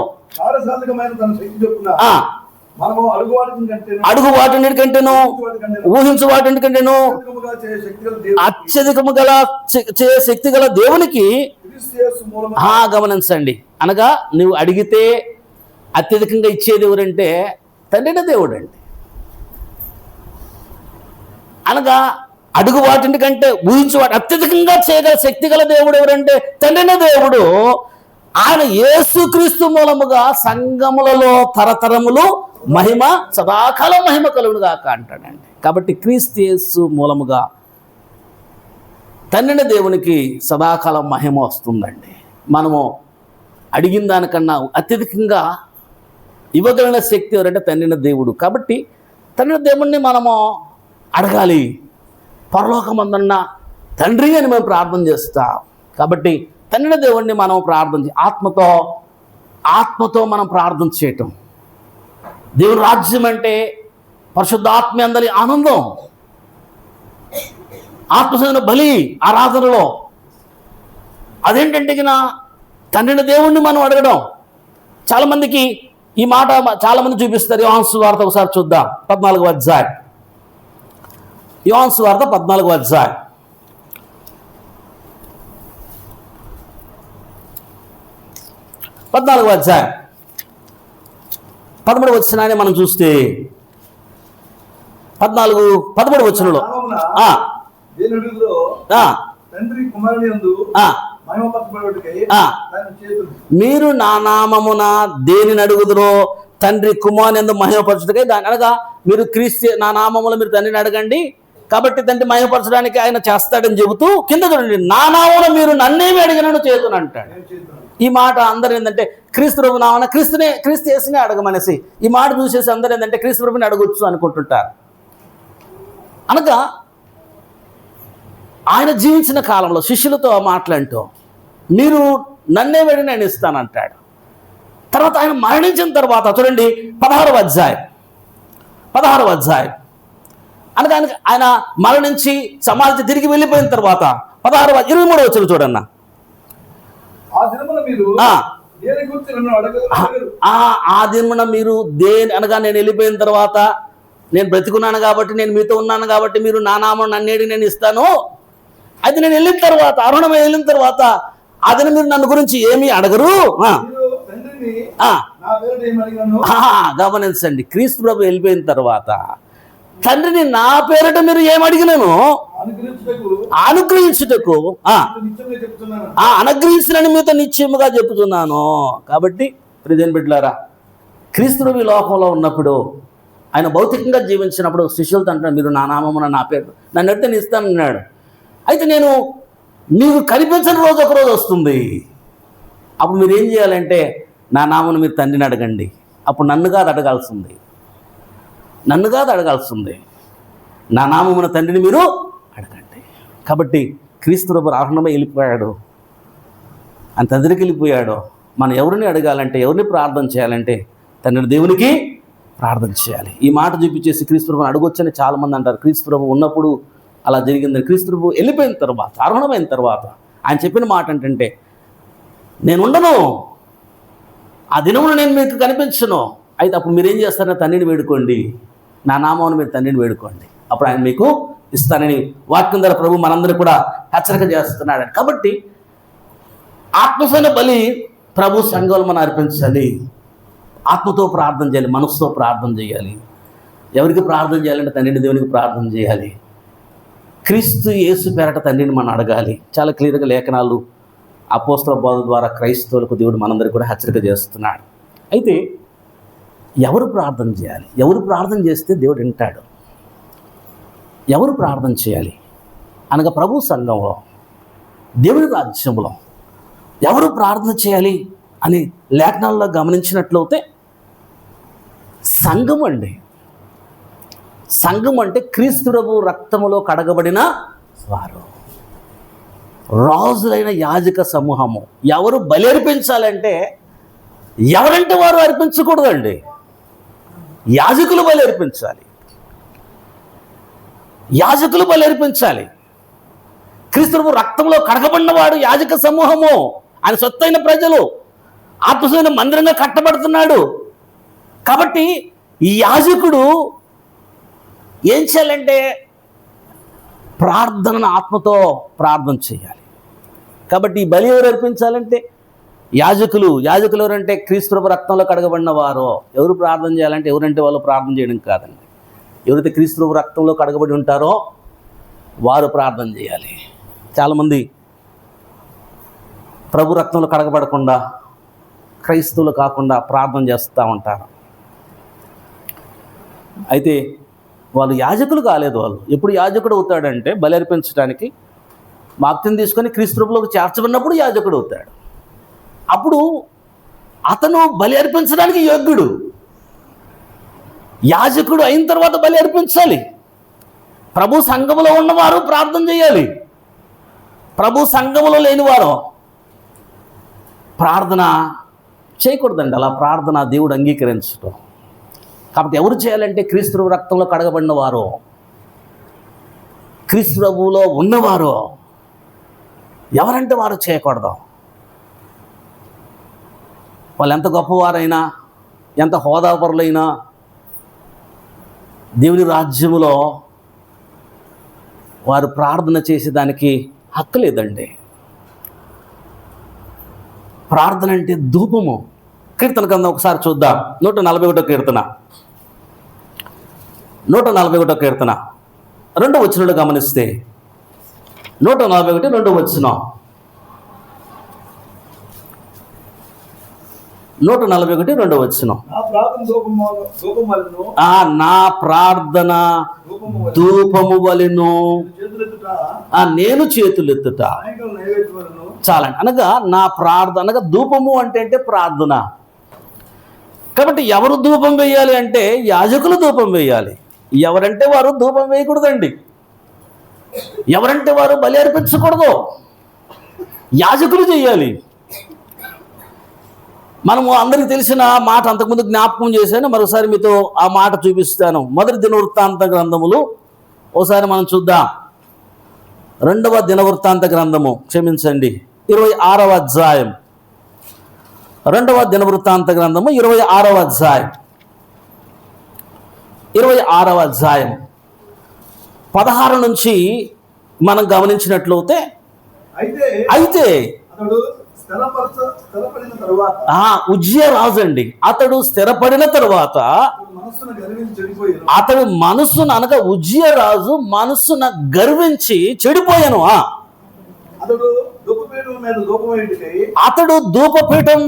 A: అడుగు వాటికంటేను ఊహించు వాటికంటేను అత్యధికము గల శక్తి గల దేవునికి గమనించండి. అనగా నువ్వు అడిగితే అత్యధికంగా ఇచ్చేది ఎవరంటే తండ్రి దేవుడు అండి. అనగా అడుగు వాటిని కంటే ఊహించు వాటి అత్యధికంగా చేయగల శక్తి గల దేవుడు ఎవరంటే తండ్రి దేవుడు. ఆయన యేసుక్రీస్తు మూలముగా సంఘములలో తరతరములు మహిమ సదాకాలం మహిమ కలుగును గాక అంటాడండి. కాబట్టి క్రీస్తు యేసు మూలముగా తండ్రి దేవునికి సదాకాలం మహిమ వస్తుందండి. మనము అడిగిన దానికన్నా అత్యధికంగా ఇవ్వగలిగిన శక్తి ఎవరంటే తండ్రి దేవుడు. కాబట్టి తండ్రి దేవుణ్ణి మనము అడగాలి. పరలోకమందున్న తండ్రి అని మేము ప్రార్థన చేస్తాం. కాబట్టి తండ్రి దేవుణ్ణి మనం ప్రార్థన ఆత్మతో మనం ప్రార్థన చేయటం. దేవుని రాజ్యం అంటే పరిశుద్ధాత్మ అందరి ఆనందం, ఆత్మశక్తిని బలి ఆరాధనలో. అదేంటంటే తండ్రి దేవుణ్ణి మనం అడగడం. చాలామందికి ఈ మాట చాలామంది చూపిస్తారు. యోహాను సువార్త ఒకసారి చూద్దాం, 14వ అధ్యాయం. యోహాను సువార్త 14వ అధ్యాయం 14వ అధ్యాయం 13వ వచనాన్ని మనం చూస్తే 13వ వచనంలో మీరు నా నామమున దేనిని అడుగుదురో తండ్రి కుమారుని యందు మహిమపరచుటకై, దాని అనగా మీరు క్రీస్తు నా నామములో మీరు తండ్రిని అడగండి, కాబట్టి తండ్రి మహిమపరచడానికి ఆయన చేస్తాడని చెబుతూ కింద చూడండి, నా నామమున మీరు నన్నేమి అడిగినను చేతును అంటాడు. ఈ మాట అందరూ ఏంటంటే క్రీస్తు ప్రభు నామన క్రీస్తు యేసునే అడగమనేసి ఈ మాట చూసేసి అందరూ ఏంటంటే క్రీస్తు ప్రభుని అడగొచ్చు అనుకుంటుంటారు. అనగా ఆయన జీవించిన కాలంలో శిష్యులతో మాట్లాడుతూ మీరు నన్నే వేడి నేను ఇస్తానంటాడు. తర్వాత ఆయన మరణించిన తర్వాత చూడండి 16వ అధ్యాయం అనగా ఆయన మరణించి సమాధి తిరిగి వెళ్ళిపోయిన తర్వాత 23వ వచనం చూడన్న. ఆ దినమున మీరు దేని అనగా నేను వెళ్ళిపోయిన తర్వాత నేను బ్రతికున్నాను కాబట్టి నేను మీతో ఉన్నాను కాబట్టి మీరు నా నామం నన్నేడి నేను ఇస్తాను. అయితే నేను వెళ్ళిన తర్వాత అరుణమై వెళ్ళిన తర్వాత అదిని మీరు నన్ను గురించి ఏమీ అడగరు. గమనించండి, క్రీస్తు ప్రభు వెళ్ళిపోయిన తర్వాత తండ్రిని నా పేరిట మీరు ఏమడిగినను అనుగ్రహించుటకు అనుగ్రహించనని మీతో నిశ్చయముగా చెప్తున్నాను. కాబట్టి ప్రియమైన బిడ్డలారా, క్రీస్తు ప్రభు ఈ లోకంలో ఉన్నప్పుడు ఆయన భౌతికంగా జీవించినప్పుడు శిష్యులతో అంటారు మీరు నా నామమున నా పేరు నన్ను అడిగితే నేను ఇస్తానన్నాడు. అయితే నేను మీకు కనిపించని రోజు ఒకరోజు వస్తుంది, అప్పుడు మీరు ఏం చేయాలంటే నా నామమున మీరు తండ్రిని అడగండి. అప్పుడు నన్ను కాదు అడగాల్సింది, నా నామమున తండ్రిని మీరు అడగండి. కాబట్టి క్రీస్తు ప్రభు ఆహ్వానమై వెళ్ళిపోయాడు. ఆయన తండ్రికి వెళ్ళిపోయాడో మనం ఎవరిని అడగాలంటే, ఎవరిని ప్రార్థన చేయాలంటే తండ్రి దేవునికి ప్రార్థన చేయాలి. ఈ మాట చూపించేసి క్రీస్తు ప్రభువుని అడగొచ్చని చాలామంది అంటారు. క్రీస్తు ప్రభువు ఉన్నప్పుడు అలా జరిగిందని. క్రీస్తు ప్రభువు వెళ్ళిపోయిన తర్వాత, ఆరోహణమైన తర్వాత ఆయన చెప్పిన మాట ఏంటంటే, నేను ఉండను, ఆ దినమును నేను మీకు కనిపించను. అయితే అప్పుడు మీరు ఏం చేస్తారో తండ్రిని వేడుకోండి, నా నామాన్ని మీరు తండ్రిని వేడుకోండి, అప్పుడు ఆయన మీకు ఇస్తానని వాక్యం ద్వారా ప్రభు మనందరూ కూడా హెచ్చరిక చేస్తున్నాడు. కాబట్టి ఆత్మసైన బలి ప్రభు సంఘంలో మనం అర్పించాలి. ఆత్మతో ప్రార్థన చేయాలి, మనసుతో ప్రార్థన చేయాలి. ఎవరికి ప్రార్థన చేయాలంటే తండ్రిని దేవునికి ప్రార్థన చేయాలి. క్రీస్తు యేసు పేరట తండ్రిని మనం అడగాలి. చాలా క్లియర్గా లేఖనాలు అపోస్తల బోధ ద్వారా క్రైస్తవులకు దేవుడు మనందరికీ కూడా హెచ్చరిక చేస్తున్నాడు. అయితే ఎవరు ప్రార్థన చేయాలి? ఎవరు ప్రార్థన చేస్తే దేవుడు వింటాడు? ఎవరు ప్రార్థన చేయాలి అనగా ప్రభు సంఘంలో, దేవుని రాజ్యంలో ఎవరు ప్రార్థన చేయాలి అని లేఖనాల్లో గమనించినట్లయితే సంఘం అండి. సంఘం అంటే క్రీస్తు ప్రభు రక్తములో కడగబడిన వారు, రాజులైన యాజక సమూహము. ఎవరు బలి అర్పించాలంటే ఎవరంటే వారు అర్పించకూడదండి, యాజకులు బలి అర్పించాలి. యాజకులు బలి అర్పించాలి. క్రీస్తు ప్రభు రక్తంలో కడగబడినవాడు యాజక సమూహము. ఆయన సొత్తైన ప్రజలు, ఆత్మసైన మందిరంగా కట్టబడుతున్నాడు. కాబట్టి ఈ యాజకుడు ఏం చేయాలంటే ప్రార్థనను ఆత్మతో ప్రార్థన చేయాలి. కాబట్టి ఈ బలి ఎవరు అర్పించాలంటే యాజకులు. యాజకులు ఎవరంటే క్రీస్తు ప్రభు రక్తంలో కడగబడిన వారు. ఎవరు ప్రార్థన చేయాలంటే ఎవరంటే వాళ్ళు ప్రార్థన చేయడం కాదండి, ఎవరైతే క్రీస్తు ప్రభు రక్తంలో కడగబడి ఉంటారో వారు ప్రార్థన చేయాలి. చాలామంది ప్రభు రక్తంలో కడగబడకుండా, క్రైస్తవులు కాకుండా ప్రార్థన చేస్తూ ఉంటారు. అయితే వాళ్ళు యాజకులు కాలేదు. వాళ్ళు ఎప్పుడు యాజకుడు అవుతాడంటే బలి అర్పించడానికి బాప్తిసం తీసుకొని క్రీస్తు ప్రభువులోకి చేర్చబడినప్పుడు యాజకుడు అవుతాడు. అప్పుడు అతను బలి అర్పించడానికి యోగ్యుడు. యాజకుడు అయిన తర్వాత బలి అర్పించాలి. ప్రభు సంఘములో ఉన్నవారు ప్రార్థన చేయాలి. ప్రభు సంఘములో లేనివారు ప్రార్థన చేయకూడదండి. అలా ప్రార్థన దేవుడు అంగీకరించడం. కాబట్టి ఎవరు చేయాలంటే క్రీస్తు రక్తంలో కడగబడిన వారు, క్రీస్తు ప్రభువులో ఉన్నవారు. ఎవరంటే వారు చేయకూడదు. వాళ్ళు ఎంత గొప్పవారైనా, ఎంత హోదాపరులైనా దేవుని రాజ్యములో వారు ప్రార్థన చేసేదానికి హక్కు లేదండి. ప్రార్థన అంటే ధూపము. కీర్తన గ్రంథం ఒకసారి చూద్దాం. 141 కీర్తన, 141 కీర్తన 2వ వచనం గమనిస్తే 141 2వ వచనం, 141 2వ వచనం. నా ప్రార్థన ధూపము వలెను నేను చేతులెత్తుట. చాలండి. అనగా నా ప్రార్థన, అనగా ధూపము అంటే ప్రార్థన. కాబట్టి ఎవరు ధూపం వేయాలి అంటే యాజకులు ధూపం వేయాలి. ఎవరంటే వారు ధూపం వేయకూడదండి. ఎవరంటే వారు బలి అర్పించకూడదు. యాజకులు చేయాలి. మనము అందరికి తెలిసిన మాట అంతకుముందు జ్ఞాపకం చేశాను, మరోసారి మీతో ఆ మాట చూపిస్తాను. మొదటి దినవృత్తాంత గ్రంథములు ఒకసారి మనం చూద్దాం. 2వ దినవృత్తాంత గ్రంథము, క్షమించండి, 26వ అధ్యాయం. 2వ దినవృత్తాంత గ్రంథము 26వ అధ్యాయం, 26వ అధ్యాయం 16 నుంచి మనం గమనించినట్లయితే, అయితే ఉజ్జియా రాజు అండి, అతడు స్థిరపడిన తరువాత అతడు మనస్సును, అనగా ఉజ్జియా రాజు మనస్సున గర్వించి చెడిపోయాను. అతడు ధూపపీఠం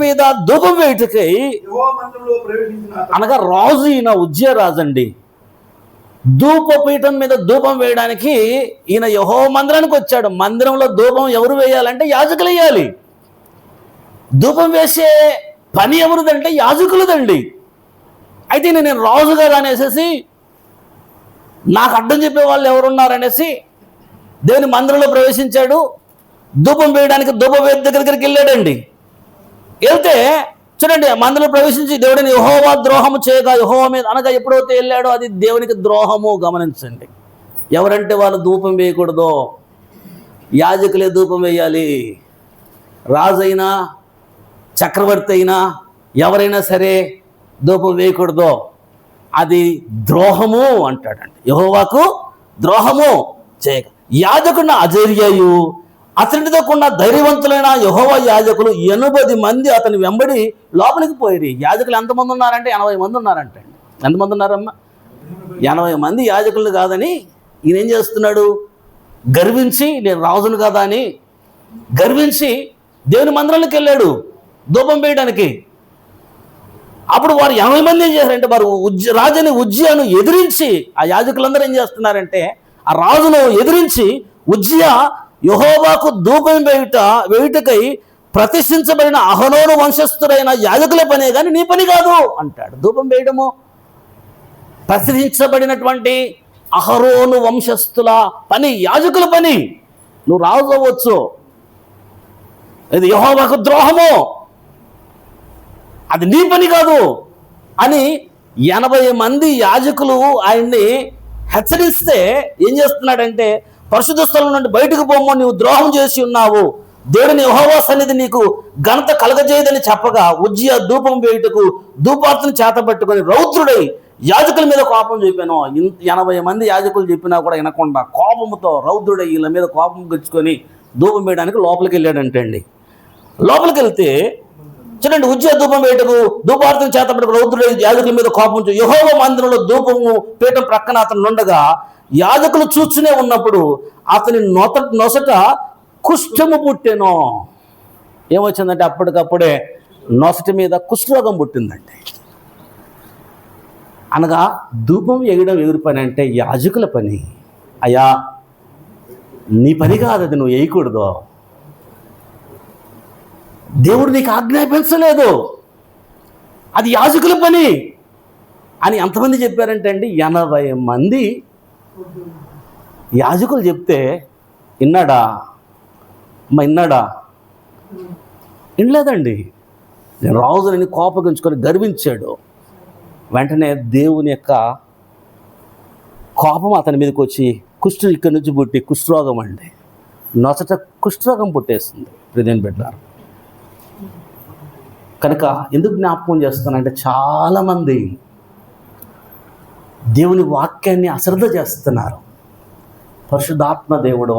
A: మీద ధూపం వేయుటకై, అనగా రాజు ఈయన ఉజ్జియా రాజు అండి, ధూపపీఠం మీద ధూపం వేయడానికి ఈయన యెహోవా మందిరానికి వచ్చాడు. మందిరంలో ధూపం ఎవరు వేయాలంటే యాజకులు వేయాలి. ధూపం వేసే పని ఎవరిదంటే యాజకులదండి. అయితే నేను రాజు కదా అనేసి, నాకు అడ్డం చెప్పే వాళ్ళు ఎవరున్నారనేసి దేవుని మందిరంలో ప్రవేశించాడు. ధూపం వేయడానికి ధూపవేది దగ్గరికి వెళ్ళాడండి. వెళ్తే చూడండి, మందిలో ప్రవేశించి దేవుడిని యెహోవా ద్రోహము చేయగా యెహోవా మీద అనగా ఎప్పుడైతే వెళ్ళాడో అది దేవునికి ద్రోహము. గమనించండి, ఎవరంటే వాళ్ళు ధూపం వేయకూడదు, యాజకులే ధూపం వేయాలి. రాజైనా చక్రవర్తి అయినా ఎవరైనా సరే ధూపం వేయకూడదు, అది ద్రోహము అంటాడండి. యెహోవాకు ద్రోహము చేయక యాజకుడిన అజర్యయు అతనితో ఉన్న ధైర్యవంతులైన యెహోవా యాజకులు 80 మంది అతని వెంబడి లోపలికి పోయి. యాజకులు ఎంతమంది ఉన్నారంటే 80 మంది ఉన్నారంటే. ఎంతమంది ఉన్నారమ్మా? 80 మంది యాజకులు కాదని ఈయన ఏం చేస్తున్నాడు? గర్వించి నేను రాజును కదా అని గర్వించి దేవుని మందిరంలోకి వెళ్ళాడు ధూపం వేయడానికి. అప్పుడు వారు 80 మంది ఏం చేశారంటే, వారు రాజుని ఉజ్జియాను ఎదిరించి, ఆ యాజకులందరూ ఏం చేస్తున్నారంటే ఆ రాజును ఎదిరించి, ఉజ్జియా యెహోవాకు ధూపం వేయుటకై ప్రతిష్ఠించబడిన అహరోను వంశస్థుడైన యాజకుల పనే కానీ నీ పని కాదు అంటాడు. ధూపం వేయడము ప్రతిష్ఠించబడినటువంటి అహరోను వంశస్థుల పని, యాజకుల పని. నువ్వు రాజు అవ్వచ్చు, ఇది యెహోవాకు ద్రోహము, అది నీ పని కాదు అని 80 మంది యాజకులు ఆయన్ని హెచ్చరిస్తే ఏం చేస్తున్నాడంటే, పరిశుద్ధ స్థలం నుండి బయటకు పోమ్మో, నీవు ద్రోహం చేసి ఉన్నావు, దేవుడిని యెహోవా సన్నిధి నీకు ఘనత కలగజేయదని చెప్పగా ఉజ్జియా ధూపం వేయుటకు ధూపార్తిని చేతబట్టుకొని రౌద్రుడై యాజకుల మీద కోపం చూపాను. 80 మంది యాజకులు చెప్పినా కూడా వినకుండా కోపంతో రౌద్రుడై వీళ్ళ మీద కోపం గచ్చుకొని ధూపం వేయడానికి లోపలికి వెళ్ళాడంటే అండి. లోపలికి వెళ్తే చూడండి, ఉజ్జియా ధూపం వేయటకు ధూపార్తిని చేతబట్టుకు రౌద్రుడై యాజకుల మీద కోపం యెహోవా మందిరంలో ధూపము పీఠం ప్రక్కన అతను ఉండగా యాజకులు చూస్తూనే ఉన్నప్పుడు అతని నొసట కుష్ఠము పుట్టెను. ఏమొచ్చిందంటే అప్పటికప్పుడే నొసటి మీద కుష్ఠరోగం పుట్టిందండి. అనగా ధూపం వేయడం ఎవరి పని అంటే యాజకుల పని. అయ్యా నీ పని కాదు, అది నువ్వు వేయకూడదు, దేవుడు నీకు ఆజ్ఞాపించలేదు, అది యాజకుల పని అని ఎంతమంది చెప్పారంటే అండి, 80 మంది యాజకులు చెప్తే విన్నాడా? విన్నాడా? వినలేదండి. నేను రాజుని కోపగించుకొని గర్వించాడు. వెంటనే దేవుని యొక్క కోపం అతని మీదకి వచ్చి కుష్ఠు ఇక్కడి నుంచి పుట్టి కుష్ఠరోగం అండి, నొసట కుష్ఠరోగం పుట్టేస్తుంది. ప్రియమైన బిడ్డలారా, కనుక ఎందుకు జ్ఞాపకం చేస్తానంటే చాలామంది దేవుని వాక్యాన్ని అశ్రద్ధ చేస్తున్నారు. పరిశుద్ధాత్మ దేవుడు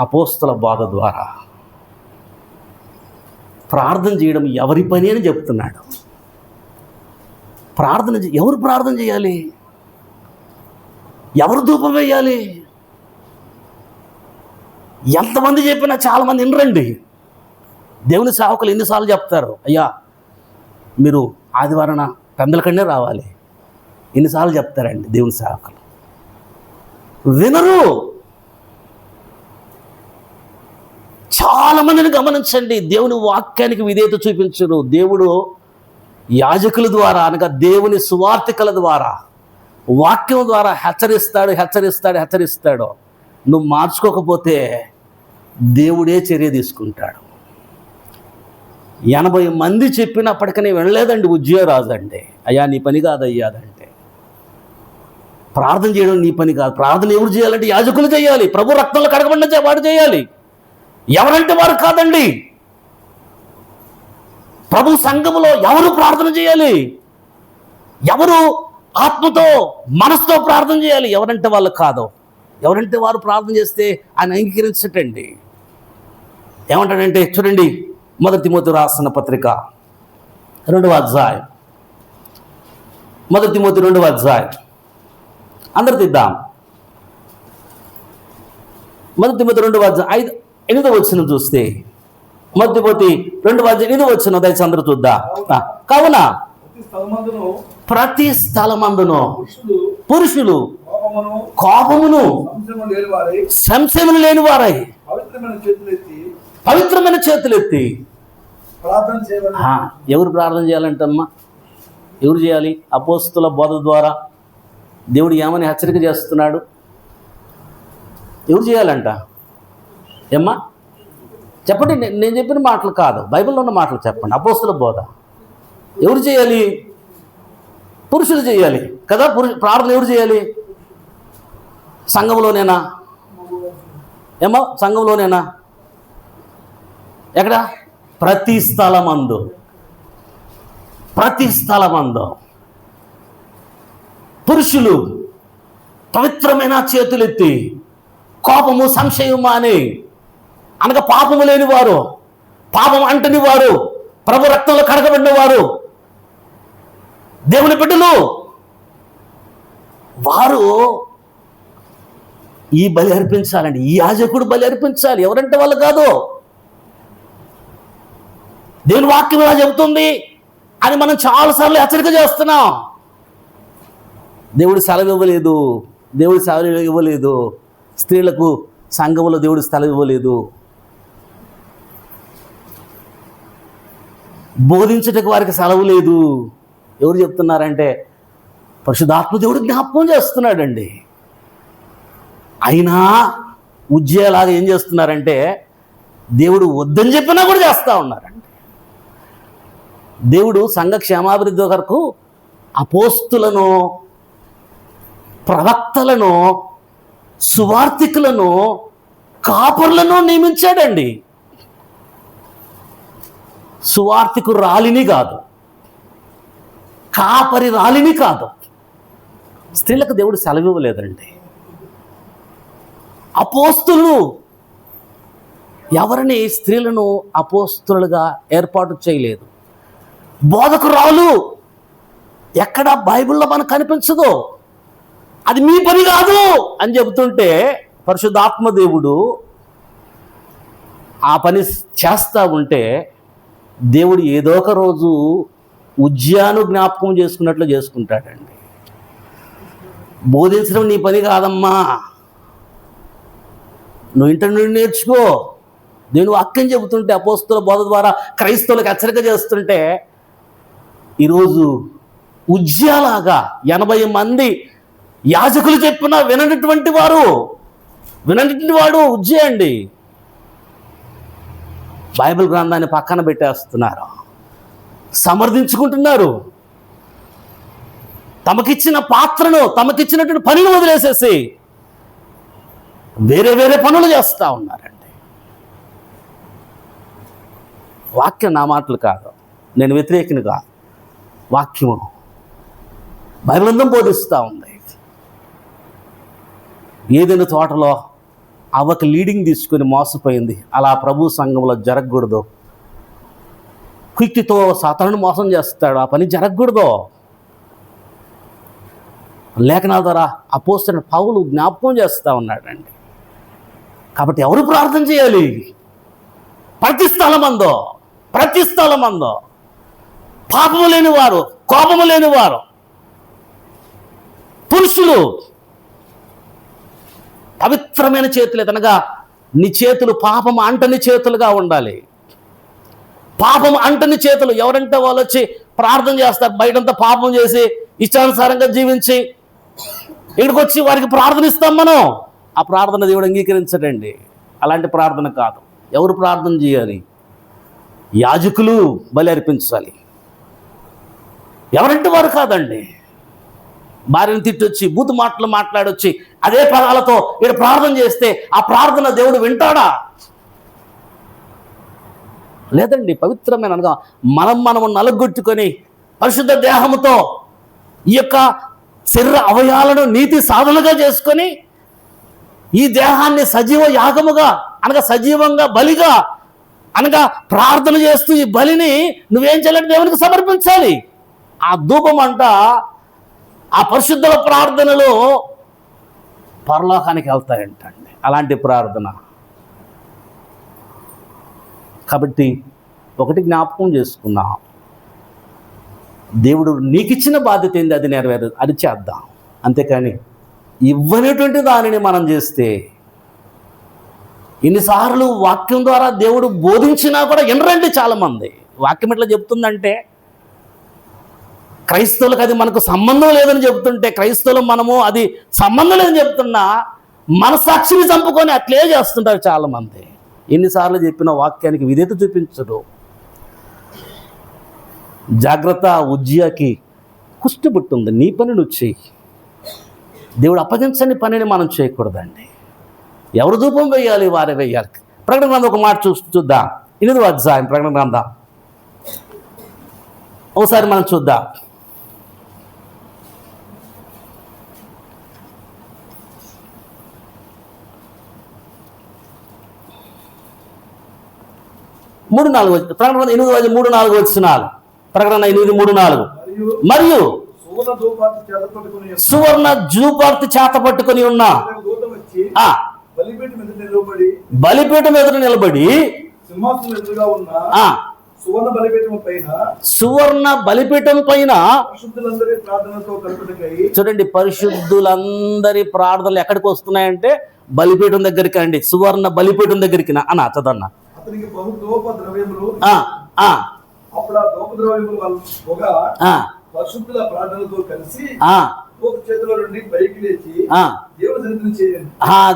A: అపోస్తల బోధ ద్వారా ప్రార్థన చేయడం ఎవరి పని అని చెప్తున్నాడు. ఎవరు ప్రార్థన చేయాలి? ఎవరు ధూపం వేయాలి? ఎంతమంది చెప్పినా చాలామంది వినరండి. దేవుని సేవకులు ఎన్నిసార్లు చెప్తారు, అయ్యా మీరు ఆదివారం పెందలకనే రావాలి, ఎన్నిసార్లు చెప్తారండి దేవుని సేవకులు. వినరు. చాలామందిని గమనించండి, దేవుని వాక్యానికి విధేయత చూపించరు. దేవుడు యాజకుల ద్వారా అనగా దేవుని సువార్తికుల ద్వారా వాక్యం ద్వారా హెచ్చరిస్తాడు. నువ్వు మార్చుకోకపోతే దేవుడే చర్య తీసుకుంటాడు. 80 మంది చెప్పినప్పటికీ వినలేదండి ఉజ్జియా రాజు అంటే. అయ్యా నీ పని కాదయ్యాదంటే, ప్రార్థన చేయడం నీ పని కాదు. ప్రార్థన ఎవరు చేయాలంటే యాజకులు చేయాలి. ప్రభు రక్తంలో కడగబడిన వాడు చేయాలి, ఎవరంటే వారు కాదండి. ప్రభు సంఘములో ఎవరు ప్రార్థన చేయాలి? ఎవరు ఆత్మతో మనసుతో ప్రార్థన చేయాలి? ఎవరంటే వాళ్ళు కాదు. ఎవరంటే వారు ప్రార్థన చేస్తే ఆయన అంగీకరించటండి. ఏమంటాడంటే చూడండి, 1 తిమోతి రాసిన పత్రిక 2వ అధ్యాయం, 1 తిమోతి 2వ అధ్యాయం అందరు తిద్దాం. 1 తిమోతి 2వ అధ్యాయం 8వ వచనం చూస్తే, 1 తిమోతి 2వ అధ్యాయం 8వ వచనం దయచేసి అందరూ చూద్దాం. కావున ప్రతి స్థలమందును పురుషులు కోపమును సంశయమును లేని వారై పవిత్రమైన చేతులెత్తి ఎవరు ప్రార్థన చేయాలంటమ్మా? ఎవరు చేయాలి? అపోస్తుల బోధ ద్వారా దేవుడు ఏమని హెచ్చరిక చేస్తున్నాడు? ఎవరు చేయాలంట? ఏమ్మా చెప్పండి. నేను చెప్పిన మాటలు కాదు, బైబిల్లో ఉన్న మాటలు చెప్పండి. అపోస్తుల బోధ ఎవరు చేయాలి? పురుషులు చేయాలి కదా. ప్రార్థన ఎవరు చేయాలి? సంఘంలోనేనా? ఏమో సంఘంలోనేనా? ఎక్కడ? ప్రతి స్థలమందు పురుషులు పవిత్రమైన చేతులెత్తి కోపము సంశయము అని అనగా పాపము లేని వారు, పాపం అంటని వారు, ప్రభు రక్తంలో కడగబడిన వారు, దేవుని బిడ్డలు, వారు ఈ బలి అర్పించాలండి. ఈ యాజకుడు బలి అర్పించాలి. ఎవరంటే వాళ్ళు కాదు. దేవుని వాక్యం ఇలా చెబుతుంది అని మనం చాలాసార్లు హెచ్చరిక చేస్తున్నాం. దేవుడు సెలవు ఇవ్వలేదు. స్త్రీలకు సంఘములో దేవుడు సెలవు ఇవ్వలేదు. బోధించటకు వారికి సెలవు లేదు. ఎవరు చెప్తున్నారంటే పరిశుద్ధాత్మ దేవుడు జ్ఞాపకం చేస్తున్నాడండి. అయినా ఉజ్జయలాగా ఏం చేస్తున్నారంటే దేవుడు వద్దని చెప్పినా కూడా చేస్తూ ఉన్నారండి. దేవుడు సంఘ క్షేమాభివృద్ధి కొరకు అపోస్తులను, ప్రవక్తలను, సువార్థికులను, కాపరులను నియమించాడండి. సువార్థికు రాలిని కాదు, కాపరి రాలిని కాదు. స్త్రీలకు దేవుడు సెలవు ఇవ్వలేదండి. అపోస్తులు ఎవరిని స్త్రీలను అపోస్తులుగా ఏర్పాటు చేయలేదు. బోధకురాలు ఎక్కడ బైబిల్లో మనకు కనిపించదు. అది మీ పని కాదు అని చెబుతుంటే పరిశుద్ధాత్మ దేవుడు ఆ పని చేస్తూ ఉంటే దేవుడు ఏదో ఒక రోజు ఉజ్జయాను జ్ఞాపకం చేసుకున్నట్లు చేసుకుంటాడండి. బోధించడం నీ పని కాదమ్మా, నువ్వు ఇంటి నుండి నేర్చుకో. నేను వాక్యం చెబుతుంటే అపోస్తుల బోధ ద్వారా క్రైస్తవులకు హెచ్చరిక చేస్తుంటే ఈరోజు ఉజ్జయాలాగా 80 మంది యాజకులు చెప్పినా వినటువంటి వాడు ఉజ్జయ అండి. బైబిల్ గ్రంథాన్ని పక్కన పెట్టేస్తున్నారు, సమర్థించుకుంటున్నారు. తమకిచ్చిన పాత్రను, తమకిచ్చినటువంటి పనిని వదిలేసేసి వేరే పనులు చేస్తూ ఉన్నారండి. వాక్యం నా మాటలు కాదు, నేను వ్యతిరేకిని కాదు. వాక్యము బైబిల్ గ్రంథం బోధిస్తూ ఉంది. ఏదైనా తోటలో అవ్వకి లీడింగ్ తీసుకొని మోసపోయింది, అలా ప్రభు సంఘంలో జరగకూడదు. క్విక్కితో సాతానుడు మోసం చేస్తాడు, ఆ పని జరగకూడదు. లేఖనాల ద్వారా అపోస్తలుడైన పౌలు జ్ఞాపకం చేస్తూ ఉన్నాడండి. కాబట్టి ఎవరు ప్రార్థన చేయాలి? ప్రతి స్థలమందో పాపము లేని వారు, కోపము లేని వారు, పురుషులు పవిత్రమైన చేతులు, అనగా నీ చేతులు పాపము అంటని చేతులుగా ఉండాలి. పాపము అంటని చేతులు ఎవరంటే వాళ్ళు వచ్చి ప్రార్థన చేస్తారు, బయటంతా పాపం చేసి ఇష్టానుసారంగా జీవించి ఇక్కడికి వచ్చి వారికి ప్రార్థన ఇస్తాం మనం. ఆ ప్రార్థన దేవుడు అంగీకరించడండి. అలాంటి ప్రార్థన కాదు. ఎవరు ప్రార్థన చేయాలి? యాజకులు బలి అర్పించాలి. ఎవరంటే వారు కాదండి. భార్యను తిట్టొచ్చి బూతు మాటలు మాట్లాడొచ్చి అదే పదాలతో ఇక్కడ ప్రార్థన చేస్తే ఆ ప్రార్థన దేవుడు వింటాడా? లేదండి. పవిత్రమైన అనగా మనము నలగొట్టుకొని పరిశుద్ధ దేహముతో ఈ యొక్క శరీర అవయాలను నీతి సాధనగా చేసుకొని ఈ దేహాన్ని సజీవ యాగముగా అనగా సజీవంగా బలిగా అనగా ప్రార్థన చేస్తూ ఈ బలిని నువ్వేం చేయాలంటే దేవునికి సమర్పించాలి. ఆ ధూపం అంట ఆ పరిశుద్ధుల ప్రార్థనలు పరలోకానికి వెళ్తాయంటండి. అలాంటి ప్రార్థన. కాబట్టి ఒకటి జ్ఞాపకం చేసుకుందాం, దేవుడు నీకు ఇచ్చిన బాధ్యత ఏంది అది నెరవేరదు, అది చేద్దాం. అంతేకాని ఇవ్వనటువంటి దానిని మనం చేస్తే ఇన్నిసార్లు వాక్యం ద్వారా దేవుడు బోధించినా కూడా వినరండి చాలామంది. వాక్యం ఎట్లా చెప్తుందంటే క్రైస్తవులకు అది మనకు సంబంధం లేదని చెప్తుంటే, క్రైస్తవులు మనము అది సంబంధం లేదని చెప్తున్నా మనసాక్షిని చంపుకొని అట్లే చేస్తుంటారు చాలామంది. ఎన్నిసార్లు చెప్పిన వాక్యానికి విధేయత చూపించడు. జాగ్రత్త, ఉజ్జియాకి కుష్టిబుట్టుంది, నీ పని నువ్వు చెయ్యి. దేవుడు అప్పగించని పనిని మనం చేయకూడదండి. ఎవరు ధూపం వేయాలి వారే వేయాలి. ప్రకటన గ్రంథం ఒక మాట చూద్దాం. 8వ అధ్యాయం ప్రకటన గ్రంథం ఒకసారి మనం చూద్దాం. ప్రకటన 8:3-4 వచనాలు. ప్రకటన 8:3-4. మరియు సువర్ణ ధూపార్తి చేత పట్టుకొని ఉన్న బలిపీఠం ఎదుట నిలబడి సువర్ణ బలిపీఠం పైన చూడండి, పరిశుద్ధులందరి ప్రార్థనలు ఎక్కడికి వస్తున్నాయంటే బలిపీఠం దగ్గరికి అండి. సువర్ణ బలిపీఠం దగ్గరికి చదన్న.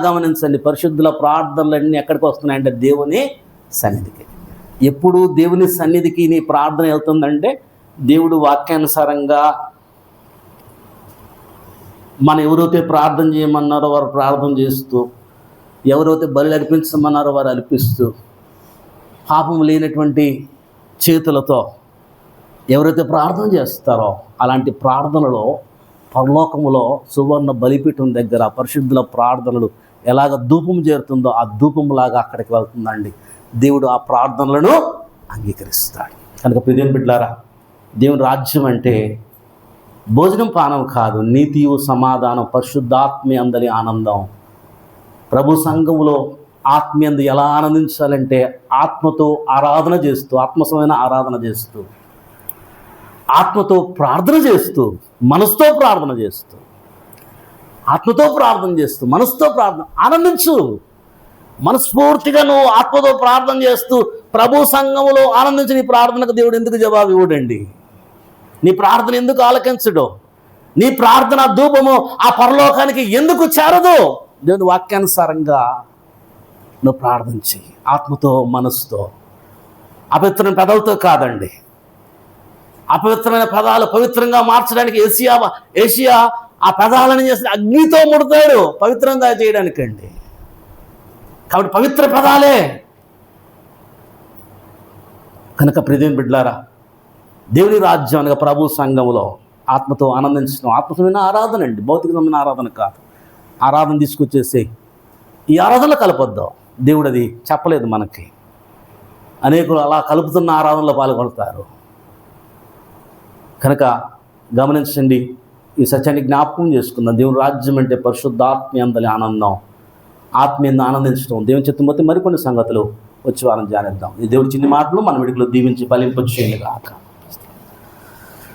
A: గమనించండి, పరిశుద్ధుల ప్రార్థనలన్నీ ఎక్కడికి వస్తున్నాయంటే దేవుని సన్నిధికి. ఎప్పుడు దేవుని సన్నిధికి నీ ప్రార్థన వెళ్తుందంటే దేవుడు వాక్యానుసారంగా మనం ఎవరైతే ప్రార్థన చేయమన్నారో వారు ప్రార్థన చేస్తూ, ఎవరైతే బలి అర్పించమన్నారో వారు అర్పిస్తూ, పాపం లేనటువంటి చేతులతో ఎవరైతే ప్రార్థన చేస్తారో అలాంటి ప్రార్థనలో పరలోకములో సువర్ణ బలిపీఠం దగ్గర పరిశుద్ధుల ప్రార్థనలు ఎలాగ ధూపం చేరుతుందో ఆ ధూపంలాగా అక్కడికి వెళ్తుందండి. దేవుడు ఆ ప్రార్థనలను అంగీకరిస్తాడు. కనుక ప్రియమైన బిడ్డలారా, దేవుని రాజ్యం అంటే భోజనం పానం కాదు, నీతియు సమాధానం, పరిశుద్ధాత్మీయ అందరి ఆనందం. ప్రభు సంఘములో ఆత్మీయందు ఎలా ఆనందించాలంటే ఆత్మతో ఆరాధన చేస్తూ, ఆత్మసమైన ఆరాధన చేస్తూ, ఆత్మతో ప్రార్థన చేస్తూ, మనసుతో ప్రార్థన చేస్తూ, ఆత్మతో ప్రార్థన చేస్తూ, మనసుతో ప్రార్థన ఆనందించు. మనస్ఫూర్తిగా నువ్వు ఆత్మతో ప్రార్థన చేస్తూ ప్రభు సంఘములో ఆనందించి నీ ప్రార్థనకు దేవుడు ఎందుకు జవాబు ఇవ్వడండి? నీ ప్రార్థన ఎందుకు ఆలకించడు? నీ ప్రార్థన ధూపము ఆ పరలోకానికి ఎందుకు చేరదు? దేవుని వాక్యానుసారంగా నువ్వు ప్రార్థించి ఆత్మతో, మనసుతో, అపవిత్రమైన పెదవులతో కాదండి. అపవిత్రమైన పదాలు పవిత్రంగా మార్చడానికి ఏషియా ఆ పదాలను చేసి అగ్నితో ముడతాడు పవిత్రంగా చేయడానికండి. కాబట్టి పవిత్ర పదాలే. కనుక ప్రియమైన బిడ్డలారా, దేవుని రాజ్యం అనగా ప్రభు సంఘములో ఆత్మతో ఆనందించడం, ఆత్మసమైన ఆరాధన అండి, భౌతికమైన ఆరాధన కాదు. ఆరాధన తీసుకొచ్చేసి ఈ ఆరాధనలో కలపొద్దాం. దేవుడు అది చెప్పలేదు మనకి. అనేకులు అలా కలుపుతున్న ఆరాధనలో పాల్గొడతారు. కనుక గమనించండి, ఈ సత్యాన్ని జ్ఞాపకం చేసుకుందాం. దేవుని రాజ్యం అంటే పరిశుద్ధాత్మ అందలి ఆనందం, ఆత్మీయంగా ఆనందించడం. దేవుని చిత్తమొత్తి మరికొన్ని సంగతులు వచ్చి వారం ధ్యానిద్దాం. ఈ దేవుడి చిన్ని మాటలు మన విడిలో దీవించి ఫలింపచేయను గాక.